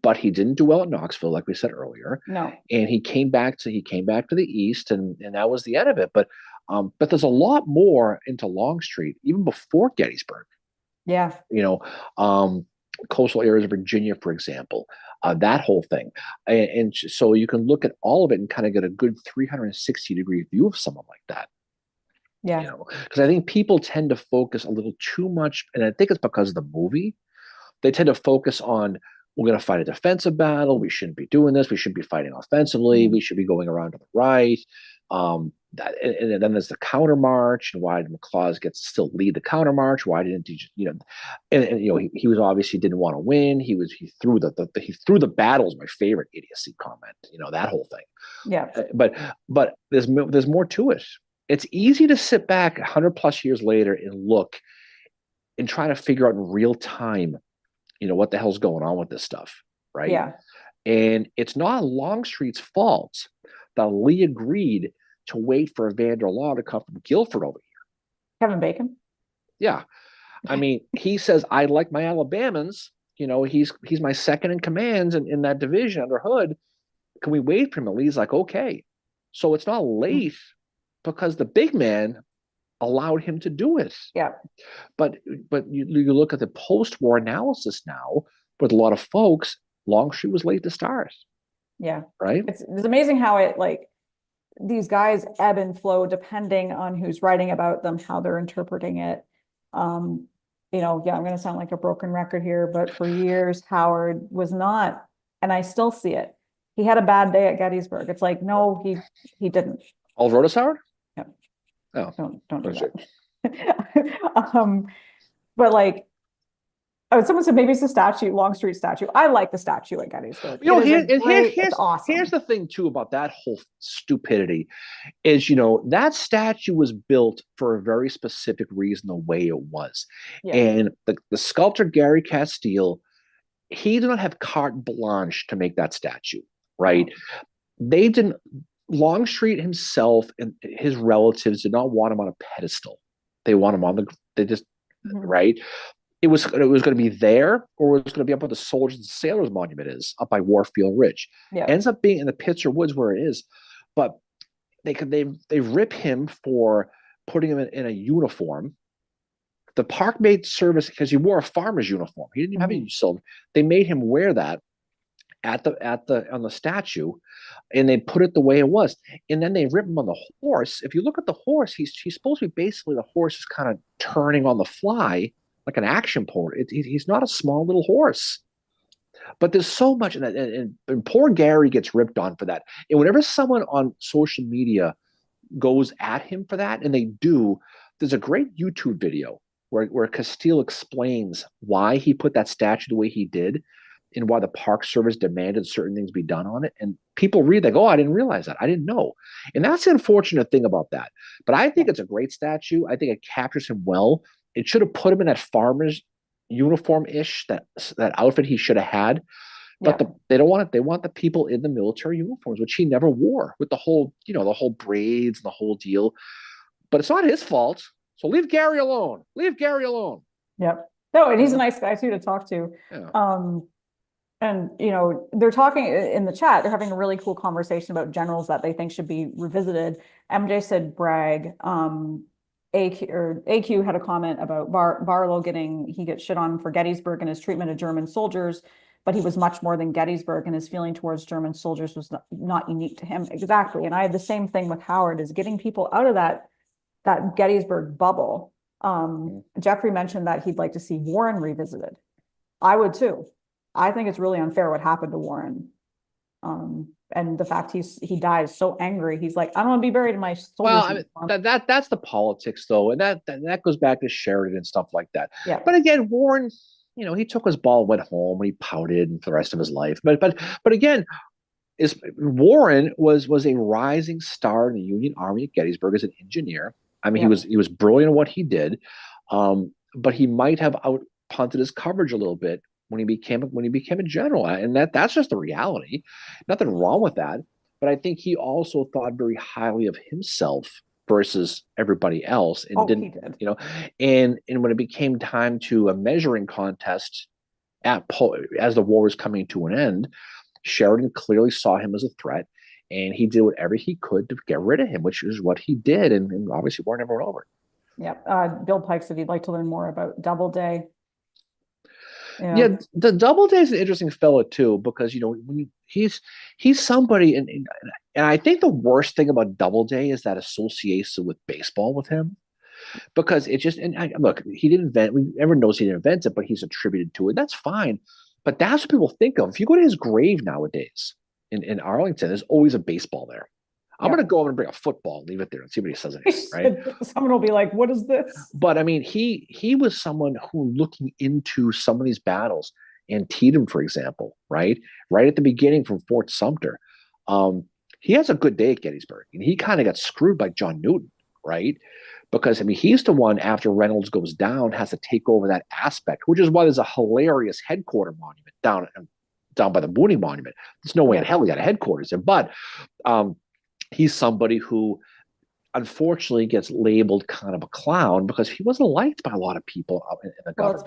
But he didn't do well at Knoxville, like we said earlier. No. And he came back to the east, and that was the end of it. But there's a lot more into Longstreet, even before Gettysburg. Yeah. Coastal areas of Virginia, for example, that whole thing. And so you can look at all of it and kind of get a good 360-degree view of someone like that. Yeah. Because I think people tend to focus a little too much, and I think it's because of the movie. They tend to focus on, we're going to fight a defensive battle. We shouldn't be doing this. We should be fighting offensively. We should be going around to the right. And then there's the counter march, and why did McLaws get to still lead the counter march? Why didn't he just, he was obviously didn't want to win. He threw the battles. My favorite idiocy comment, that whole thing. Yeah. But there's more to it. It's easy to sit back 100 plus years later and look and try to figure out in real time, what the hell's going on with this stuff, right? Yeah. And it's not Longstreet's fault that Lee agreed to wait for Evander Law to come from Guilford over here. Kevin Bacon. Yeah. I mean, he says, I like my Alabamans. He's my second in command in that division under Hood. Can we wait for him? And Lee's like, okay. So it's not late because the big man allowed him to do it. Yeah. But you look at the post-war analysis now with a lot of folks, Longstreet was late to start, Yeah. right? It's amazing how it like these guys ebb and flow depending on who's writing about them, how they're interpreting it. Um, yeah, I'm going to sound like a broken record here, but for years, Howard was not, and I still see it. He had a bad day at Gettysburg. It's like, no, he didn't. All wrote us, Howard? Yeah. Oh, Don't do oh, shit. that. But like, oh, someone said maybe it's the statue, Longstreet statue. I like the statue at Gettysburg. You know, It is a here's it's awesome. here's the thing too about that whole stupidity is, that statue was built for a very specific reason, the way it was. Yeah. And the sculptor Gary Castile, he did not have carte blanche to make that statue, right? They didn't, Longstreet himself and his relatives did not want him on a pedestal. They want him on they just, right? It was going to be there, or it was going to be up where the Soldiers and Sailors Monument is, up by Warfield Ridge. Yeah. Ends up being in the Pitzer Woods where it is, but they rip him for putting him in a uniform. The park made service because he wore a farmer's uniform. He didn't even have a silver. They made him wear that on the statue, and they put it the way it was. And then they rip him on the horse. If you look at the horse, he's supposed to be basically, the horse is kind of turning on the fly like an action pony. He's not a small little horse. But there's so much in that, and poor Gary gets ripped on for that. And whenever someone on social media goes at him for that, and they do, there's a great YouTube video where Castile explains why he put that statue the way he did, and why the Park Service demanded certain things be done on it. And people read, they go, "Oh, I didn't realize that. I didn't know." And that's the unfortunate thing about that. But I think it's a great statue. I think it captures him well. It should have put him in that farmer's uniform-ish, that outfit he should have had. But they don't want it. They want the people in the military uniforms, which he never wore, with the whole, the whole braids and the whole deal. But it's not his fault. So leave Gary alone. Leave Gary alone. Yep. No, and he's a nice guy too to talk to. Yeah. And they're talking in the chat, they're having a really cool conversation about generals that they think should be revisited. MJ said brag. AQ had a comment about Barlow he gets shit on for Gettysburg and his treatment of German soldiers, but he was much more than Gettysburg, and his feeling towards German soldiers was not unique to him. Exactly. And I had the same thing with Howard, is getting people out of that Gettysburg bubble. Jeffrey mentioned that he'd like to see Warren revisited. I would too. I think it's really unfair what happened to Warren. And the fact he dies so angry. He's like, I don't want to be buried in my soldiers. Well, I mean, that's the politics though. And that goes back to Sheridan and stuff like that. Yeah. But again, Warren, he took his ball, went home, and he pouted for the rest of his life. But again, Warren was a rising star in the Union Army at Gettysburg as an engineer. I mean, he was brilliant at what he did. But he might have out punted his coverage a little bit when he became a general, and that's just the reality. Nothing wrong with that, but I think he also thought very highly of himself versus everybody else, and he did. And when it became time to a measuring contest as the war was coming to an end, Sheridan clearly saw him as a threat, and he did whatever he could to get rid of him, which is what he did, and obviously war never went over. Yep. Bill Pike said he'd like to learn more about Doubleday. Yeah, the Doubleday is an interesting fellow too, because when he's somebody, and I think the worst thing about Doubleday is that association with baseball with him, because it just, look, he didn't invent. Everyone knows he didn't invent it, but he's attributed to it. That's fine, but that's what people think of. If you go to his grave nowadays in Arlington, there's always a baseball there. I'm going to go over and bring a football and leave it there and see what he says. Right? Someone will be like, what is this? But I mean, he was someone who, looking into some of these battles, Antietam, for example, right at the beginning from Fort Sumter, he has a good day at Gettysburg, and he kind of got screwed by John Newton, right? Because I mean, he's the one, after Reynolds goes down, has to take over that aspect, which is why there's a hilarious headquarter monument down by the Mooney Monument. There's no way in hell he got a headquarters there, but he's somebody who unfortunately gets labeled kind of a clown because he wasn't liked by a lot of people in the government. Well, it's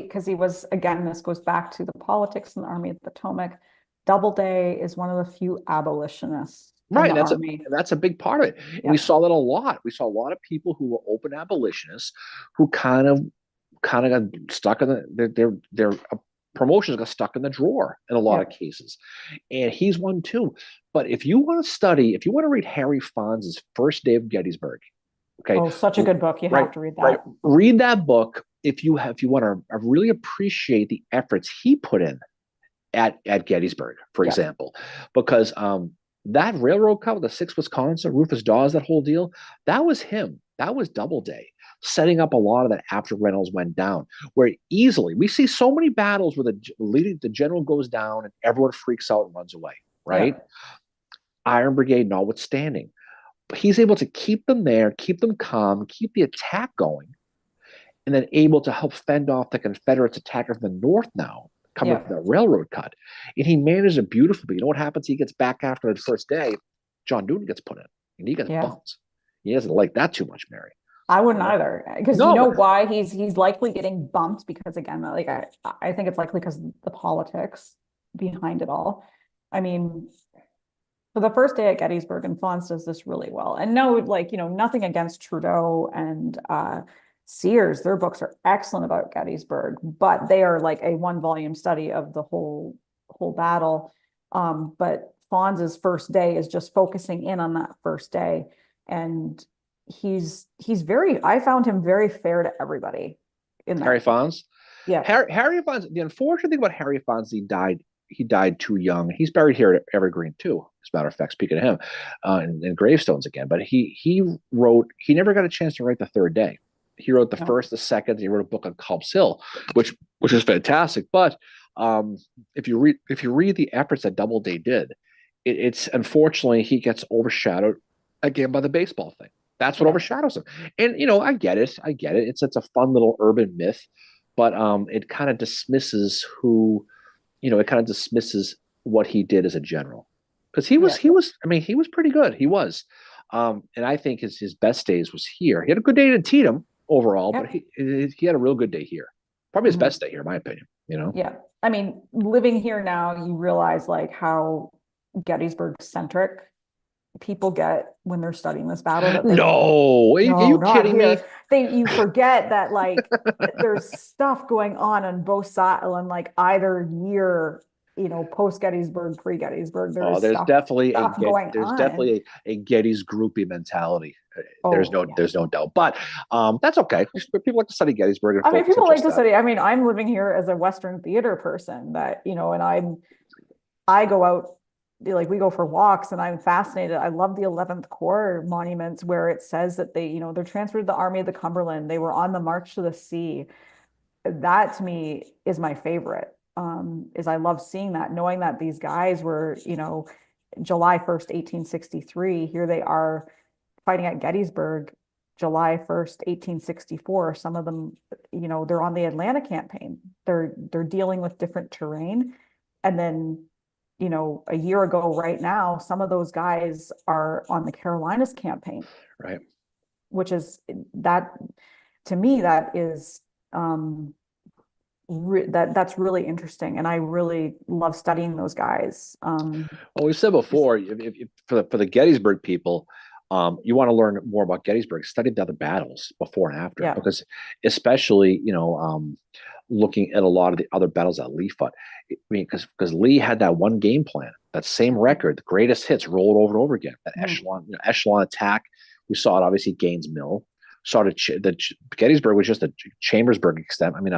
because he was, again, this goes back to the politics in the Army of the Potomac. Doubleday is one of the few abolitionists. Right, that's a big part of it. And we saw that a lot. We saw a lot of people who were open abolitionists who kind of got stuck in their promotions got stuck in the drawer in a lot Yeah. of cases. And he's one too. But if you want to study, if you want to read Harry Fonz's First Day of Gettysburg, okay, Oh, such a good book. You right, have to read right, that. read that book if you want to really appreciate the efforts he put in at Gettysburg, for Yeah. example, because that railroad cut with the 6 Wisconsin, Rufus Dawes, that whole deal, that was him. That was Doubleday setting up a lot of that after Reynolds went down. Where easily we see so many battles where the general goes down and everyone freaks out and runs away, Yeah. right? Iron Brigade notwithstanding, but he's able to keep them there, keep them calm, keep the attack going, and then able to help fend off the Confederates attacker from the north now coming Yeah. from the railroad cut. And he managed it beautifully. But you know what happens? He gets back after the first day. John Newton gets put in, and he gets Yeah. bumped. He doesn't like that too much, Mary. I wouldn't You know? either, because you No, know but why he's likely getting bumped, because again, like I think it's likely because the politics behind it all. I mean, for the first day at Gettysburg, and Fonz does this really well. And no, like, nothing against Trudeau and Sears, their books are excellent about Gettysburg, but they are like a one volume study of the whole battle. But Fonz's first day is just focusing in on that first day. And I found him very fair to everybody in Harry there. Fonz. Yeah. Harry Fonz. The unfortunate thing about Harry Fonz, He died too young. He's buried here at Evergreen too. As a matter of fact, speaking of him, and gravestones again. But he wrote. He never got a chance to write the third day. He wrote the No. first, the second. He wrote a book on Culp's Hill, which is fantastic. But if you read the efforts that Doubleday did, it's unfortunately he gets overshadowed again by the baseball thing. That's what Yeah. overshadows him. And I get it. I get it. It's a fun little urban myth, but it kind of dismisses it kind of dismisses what he did as a general, because Yeah. I mean, he was pretty good. He was, and I think his best days was here. He had a good day in Tatum overall, but Yep. he had a real good day here. Probably his Mhm. best day here, in my opinion. Yeah. I mean, living here now, you realize like how Gettysburg centric people get when they're studying this battle, that they No, are no, you not kidding me? here. You forget that like there's stuff going on both sides, on like either year, post Gettysburg, pre Gettysburg. Oh, There's stuff going there's on. definitely a Getty's groupie mentality. Oh, yeah. There's no doubt, but that's okay. People like to study Gettysburg and I mean, focus on people like just to that. study. I mean, I'm living here as a Western theater person that, and I go out, like we go for walks, and I'm fascinated. I love the 11th Corps monuments where it says that they're transferred to the Army of the Cumberland. They were on the March to the Sea. That to me is my favorite. Is I love seeing that, knowing that these guys were, July 1st, 1863, here they are fighting at Gettysburg, July 1st, 1864. Some of them, they're on the Atlanta campaign. They're dealing with different terrain. And then, a year ago right now, some of those guys are on the Carolinas campaign, Right. which is that to me, that is that's really interesting. And I really love studying those guys. Well, we said before, for the Gettysburg people, you want to learn more about Gettysburg, study the other battles before and after, Yeah. because especially looking at a lot of the other battles that Lee fought. I mean, because Lee had that one game plan, that same record, the greatest hits rolled over and over again. That echelon attack. We saw it obviously Gaines Mill. Saw the Gettysburg was just a Chambersburg extent. I mean,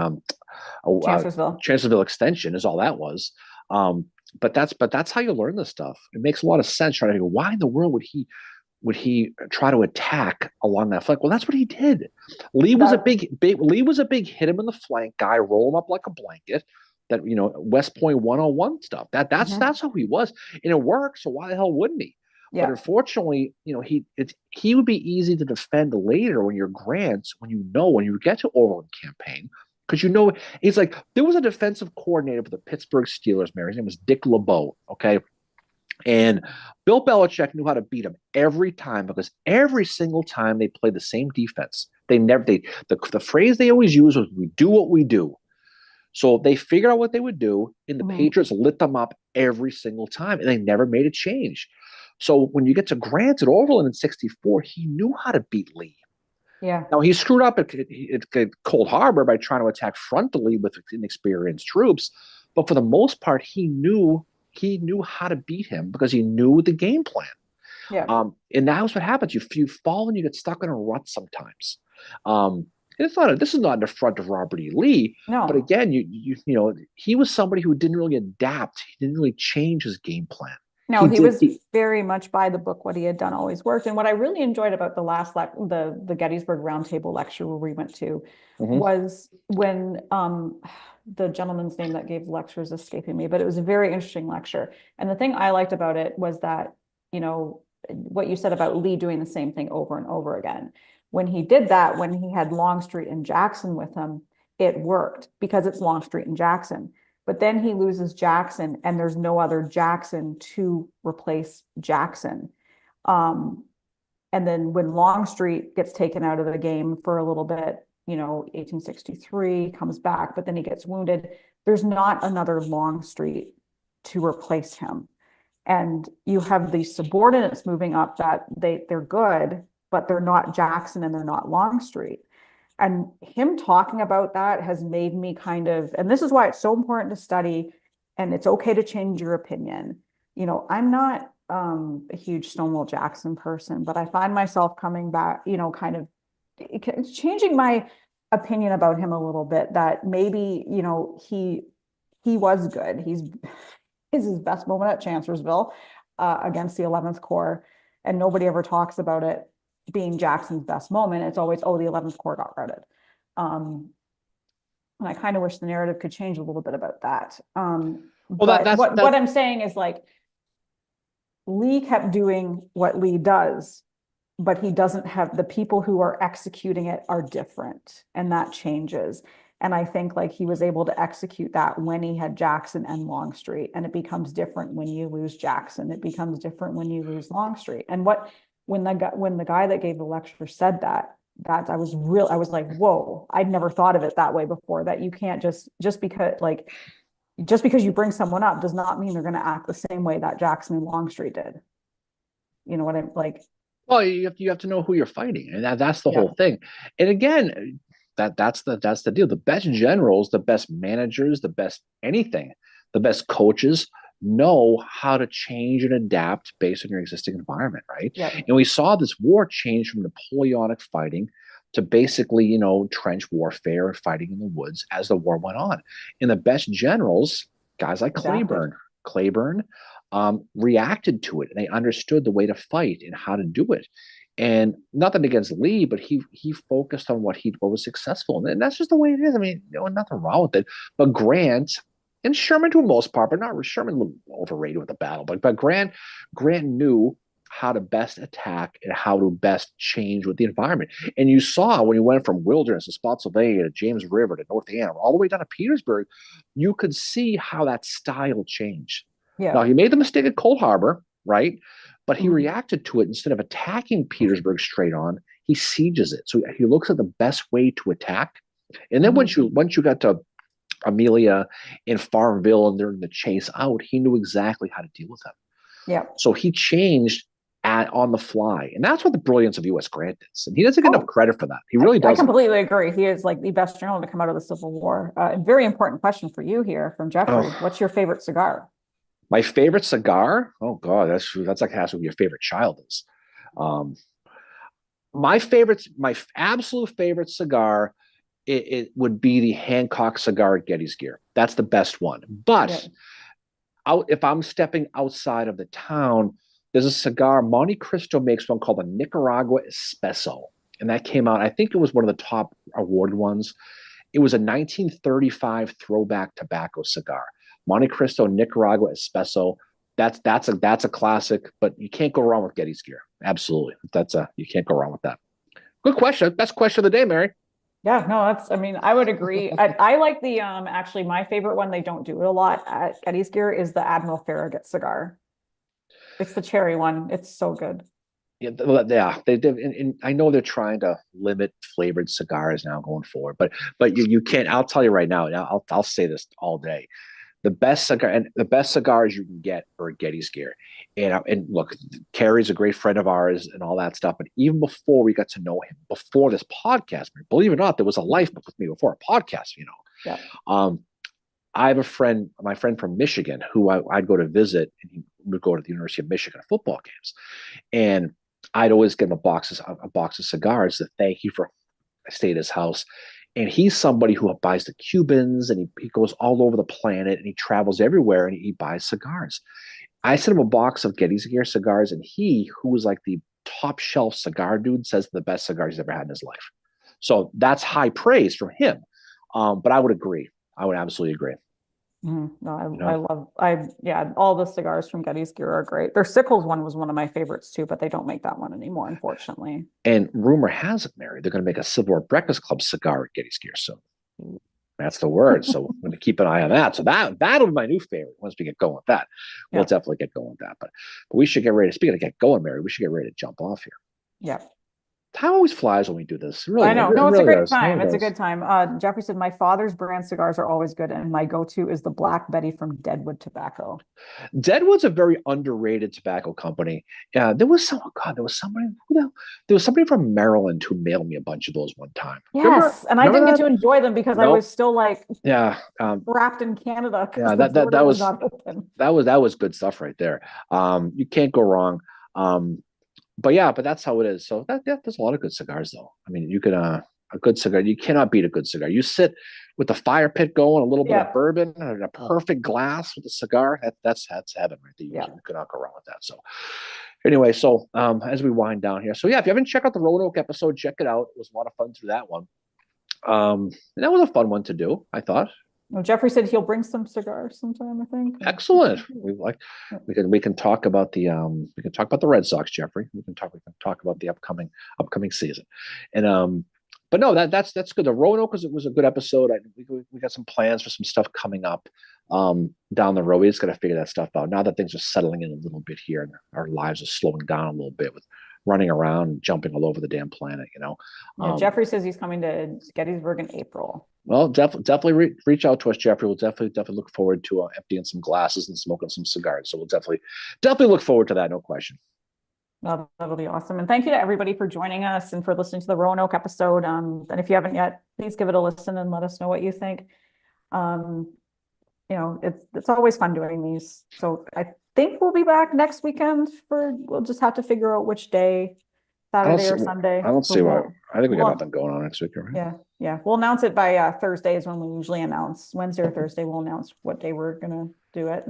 Chancellorsville. Chancellorsville extension is all that was. But that's how you learn this stuff. It makes a lot of sense trying to figure why in the world would he try to attack along that flank? Well, that's what he did. Lee was a big hit him in the flank guy, roll him up like a blanket. That West Point 101 stuff. That's how he was, and it worked. So why the hell wouldn't he? Yeah. But unfortunately, he would be easy to defend later when you're Grant, when you get to Overland Campaign, because he's like, there was a defensive coordinator for the Pittsburgh Steelers, Mary. His name was Dick LeBeau. Okay. And Bill Belichick knew how to beat him every time, because every single time they played the same defense. The phrase they always used was, "We do what we do." So they figured out what they would do, and the Patriots lit them up every single time, and they never made a change. So when you get to Grant at Overland in '64, he knew how to beat Lee. Yeah. Now he screwed up at Cold Harbor by trying to attack frontally with inexperienced troops, but for the most part, he knew how to beat him because he knew the game plan. Yeah. And that's what happens. You fall and you get stuck in a rut sometimes. Um, this is not an affront of Robert E. Lee, but No. again, he was somebody who didn't really adapt. He didn't really change his game plan. No, He he did. was very much by the book. What he had done always worked. And what I really enjoyed about the the Gettysburg Roundtable lecture where we went to Mhm. was when the gentleman's name that gave the lecture is escaping me, but it was a very interesting lecture. And the thing I liked about it was that, you know, what you said about Lee doing the same thing over and over again. When he did that, when he had Longstreet and Jackson with him, it worked because it's Longstreet and Jackson. But then he loses Jackson, and there's no other Jackson to replace Jackson. Um, and then when Longstreet gets taken out of the game for a little bit, 1863 comes back, but then he gets wounded. There's not another Longstreet to replace him. And you have these subordinates moving up that they're good, but they're not Jackson and they're not Longstreet. And him talking about that has made me kind of, and this is why it's so important to study, and it's okay to change your opinion. I'm not a huge Stonewall Jackson person, but I find myself coming back, kind of changing my opinion about him a little bit, that maybe, he was good. His best moment at Chancellorsville against the 11th Corps, and nobody ever talks about it being Jackson's best moment. It's always, oh, the 11th Corps got routed. And I kind of wish the narrative could change a little bit about that. Well, But that's what I'm saying is, like, Lee kept doing what Lee does, but he doesn't have the people who are executing it are different, and that changes. And I think, like, he was able to execute that when he had Jackson and Longstreet, and it becomes different when you lose Jackson. It becomes different when you lose Longstreet. And when the guy that gave the lecture said that I was like, whoa, I'd never thought of it that way before. That you can't just because you bring someone up does not mean they're going to act the same way that Jackson and Longstreet did. You know what I'm like? well, you have to know who you're fighting, and that's the Yeah. whole thing. And again, that's the deal. The best generals, the best managers, the best anything, the best coaches know how to change and adapt based on your existing environment, right? Yeah. And we saw this war change from Napoleonic fighting to basically, trench warfare and fighting in the woods as the war went on. And the best generals, guys like Adapted. Claiborne, reacted to it, and they understood the way to fight and how to do it. And nothing against Lee, but he focused on what was successful, and that's just the way it is. I mean, nothing wrong with it. But Grant and Sherman, to a most part, but not Sherman, a little overrated with the battle. But Grant knew how to best attack and how to best change with the environment. And you saw when he went from Wilderness to Spotsylvania to James River to North Anna, all the way down to Petersburg, you could see how that style changed. Yeah. Now, he made the mistake at Cold Harbor, right? But he Mhm. reacted to it. Instead of attacking Petersburg straight on, he sieges it. So he looks at the best way to attack. And then Mhm. once you got to Amelia in Farmville and during the chase out, he knew exactly how to deal with them. Yeah. So he changed on the fly. And that's what the brilliance of U.S. Grant is. And he doesn't get enough Oh, credit for that. He I, really I doesn't. completely agree. He is like the best general to come out of the Civil War. A very important question for you here from Jeffrey. Oh, What's your favorite cigar? my favorite cigar? Oh, God, that's like asking who your favorite child is. Um, my absolute favorite cigar, it would be the Hancock cigar at Gettysburg. That's the best one. Yeah. But if I'm stepping outside of the town, there's a cigar. Monte Cristo makes one called the Nicaragua Espresso, and that came out. I think it was one of the top awarded ones. It was a 1935 throwback tobacco cigar. Monte Cristo Nicaragua Espresso. That's a classic, but you can't go wrong with Gettysburg. Absolutely, you can't go wrong with that. Good question. Best question of the day, Mary. Yeah, no, I mean, I would agree. I like actually my favorite one, they don't do it a lot at Gettysburg, is the Admiral Farragut cigar. It's the cherry one. It's so good. Yeah, and I know they're trying to limit flavored cigars now going forward, but you can't. I'll tell you right now. I'll say this all day. the best cigars you can get are at Getty's Gear. And look, Carrie's a great friend of ours and all that stuff. But even before we got to know him, before this podcast, believe it or not, there was a life with me before a podcast. Yeah. I have a friend, my friend from Michigan, who I'd go to visit, and he would go to the University of Michigan football games, and I'd always give him a box of cigars to thank you for. I stayed at his house. And he's somebody who buys the Cubans, and he goes all over the planet, and he travels everywhere, and he buys cigars. I sent him a box of Getty's Gear cigars, and he, who was like the top shelf cigar dude, says the best cigars he's ever had in his life. So that's high praise from him. But I would agree. I would absolutely agree. No, all the cigars from Getty's Gear are great. Their Sickles one was one of my favorites too, but they don't make that one anymore, unfortunately. And rumor has it, Mary, they're going to make a Civil War Breakfast Club cigar at Getty's Gear soon. That's the word. So I'm going to keep an eye on that. So that'll be my new favorite once we get going with that. We'll definitely get going with that. But we should get ready. Speaking of get going, Mary, we should get ready to jump off here. Yeah. Time always flies when we do this. Really, I know. No, it's really a great does. time. It's a good time. Jeffrey said, my father's brand cigars are always good, and my go-to is the Black Betty from Deadwood Tobacco. Deadwood's a very underrated tobacco company. Yeah, there was somebody from Maryland who mailed me a bunch of those one time. Yes, and I didn't get to enjoy them because I was still like wrapped in Canada. Yeah, that was not open. That was good stuff right there. You can't go wrong. But that's how it is. So there's a lot of good cigars though. I mean, you can a good cigar. You cannot beat a good cigar. You sit with the fire pit going, a little bit of bourbon, and a perfect glass with a cigar. That's heaven right there. You cannot go wrong with that. So anyway, as we wind down here, so if you haven't checked out the Roanoke episode, check it out. It was a lot of fun through that one. And that was a fun one to do, I thought. Well, Jeffrey said he'll bring some cigars sometime, I think. Excellent. We can talk about the Red Sox, Jeffrey. We can talk about the upcoming season. And but no, that's good. The Roanoke was a good episode. We got some plans for some stuff coming up down the road. We just got to figure that stuff out now that things are settling in a little bit here and our lives are slowing down a little bit with running around and jumping all over the damn planet, Jeffrey says he's coming to Gettysburg in April. Well, definitely reach out to us, Jeffrey. We'll definitely look forward to emptying some glasses and smoking some cigars. So we'll definitely look forward to that. No question. Well, that'll be awesome. And thank you to everybody for joining us and for listening to the Roanoke episode. And if you haven't yet, please give it a listen and let us know what you think. It's always fun doing these. So I think we'll be back next weekend we'll just have to figure out which day, Saturday or Sunday. I don't see why. I think we got nothing going on next week, right? Yeah. We'll announce it by Thursday is when we usually announce. Wednesday or Thursday, we'll announce what day we're gonna do it.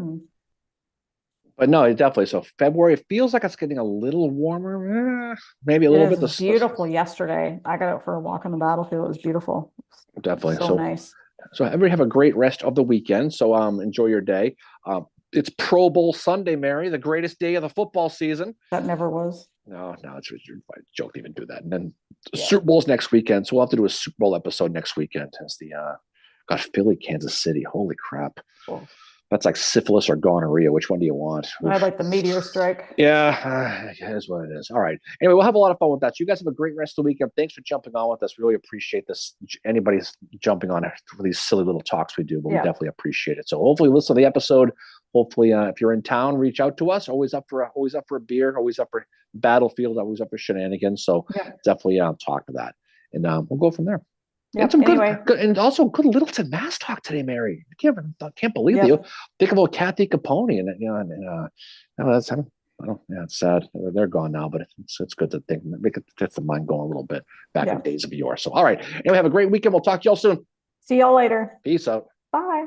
But no, definitely. So February, it feels like it's getting a little warmer, maybe a little bit. It was beautiful yesterday. I got out for a walk on the battlefield. It was beautiful. Definitely. So nice. So everybody have a great rest of the weekend. So enjoy your day. It's Pro Bowl Sunday, Mary, the greatest day of the football season. That never was. No, it's a joke to even do that. And then Super Bowl's next weekend. So we'll have to do a Super Bowl episode next weekend. As Philly, Kansas City. Holy crap. Cool. That's like syphilis or gonorrhea. Which one do you want? I'd like the meteor strike. Yeah, it is what it is. All right. Anyway, we'll have a lot of fun with that. So you guys have a great rest of the weekend. Thanks for jumping on with us. We really appreciate this. Anybody's jumping on for these silly little talks we do, but we definitely appreciate it. So hopefully listen to the episode. Hopefully, if you're in town, reach out to us. Always up for a beer. Always up for battlefield. Always up for shenanigans. So definitely talk to that, and we'll go from there. Yep. And some good, and also good Littleton Mass talk today, Mary. I can't believe you think about Kathy Capone it's sad they're gone now, but it's good to think. Make it gets the mind going a little bit back in days of yore. So all right, anyway, have a great weekend. We'll talk to y'all soon. See y'all later. Peace out. Bye.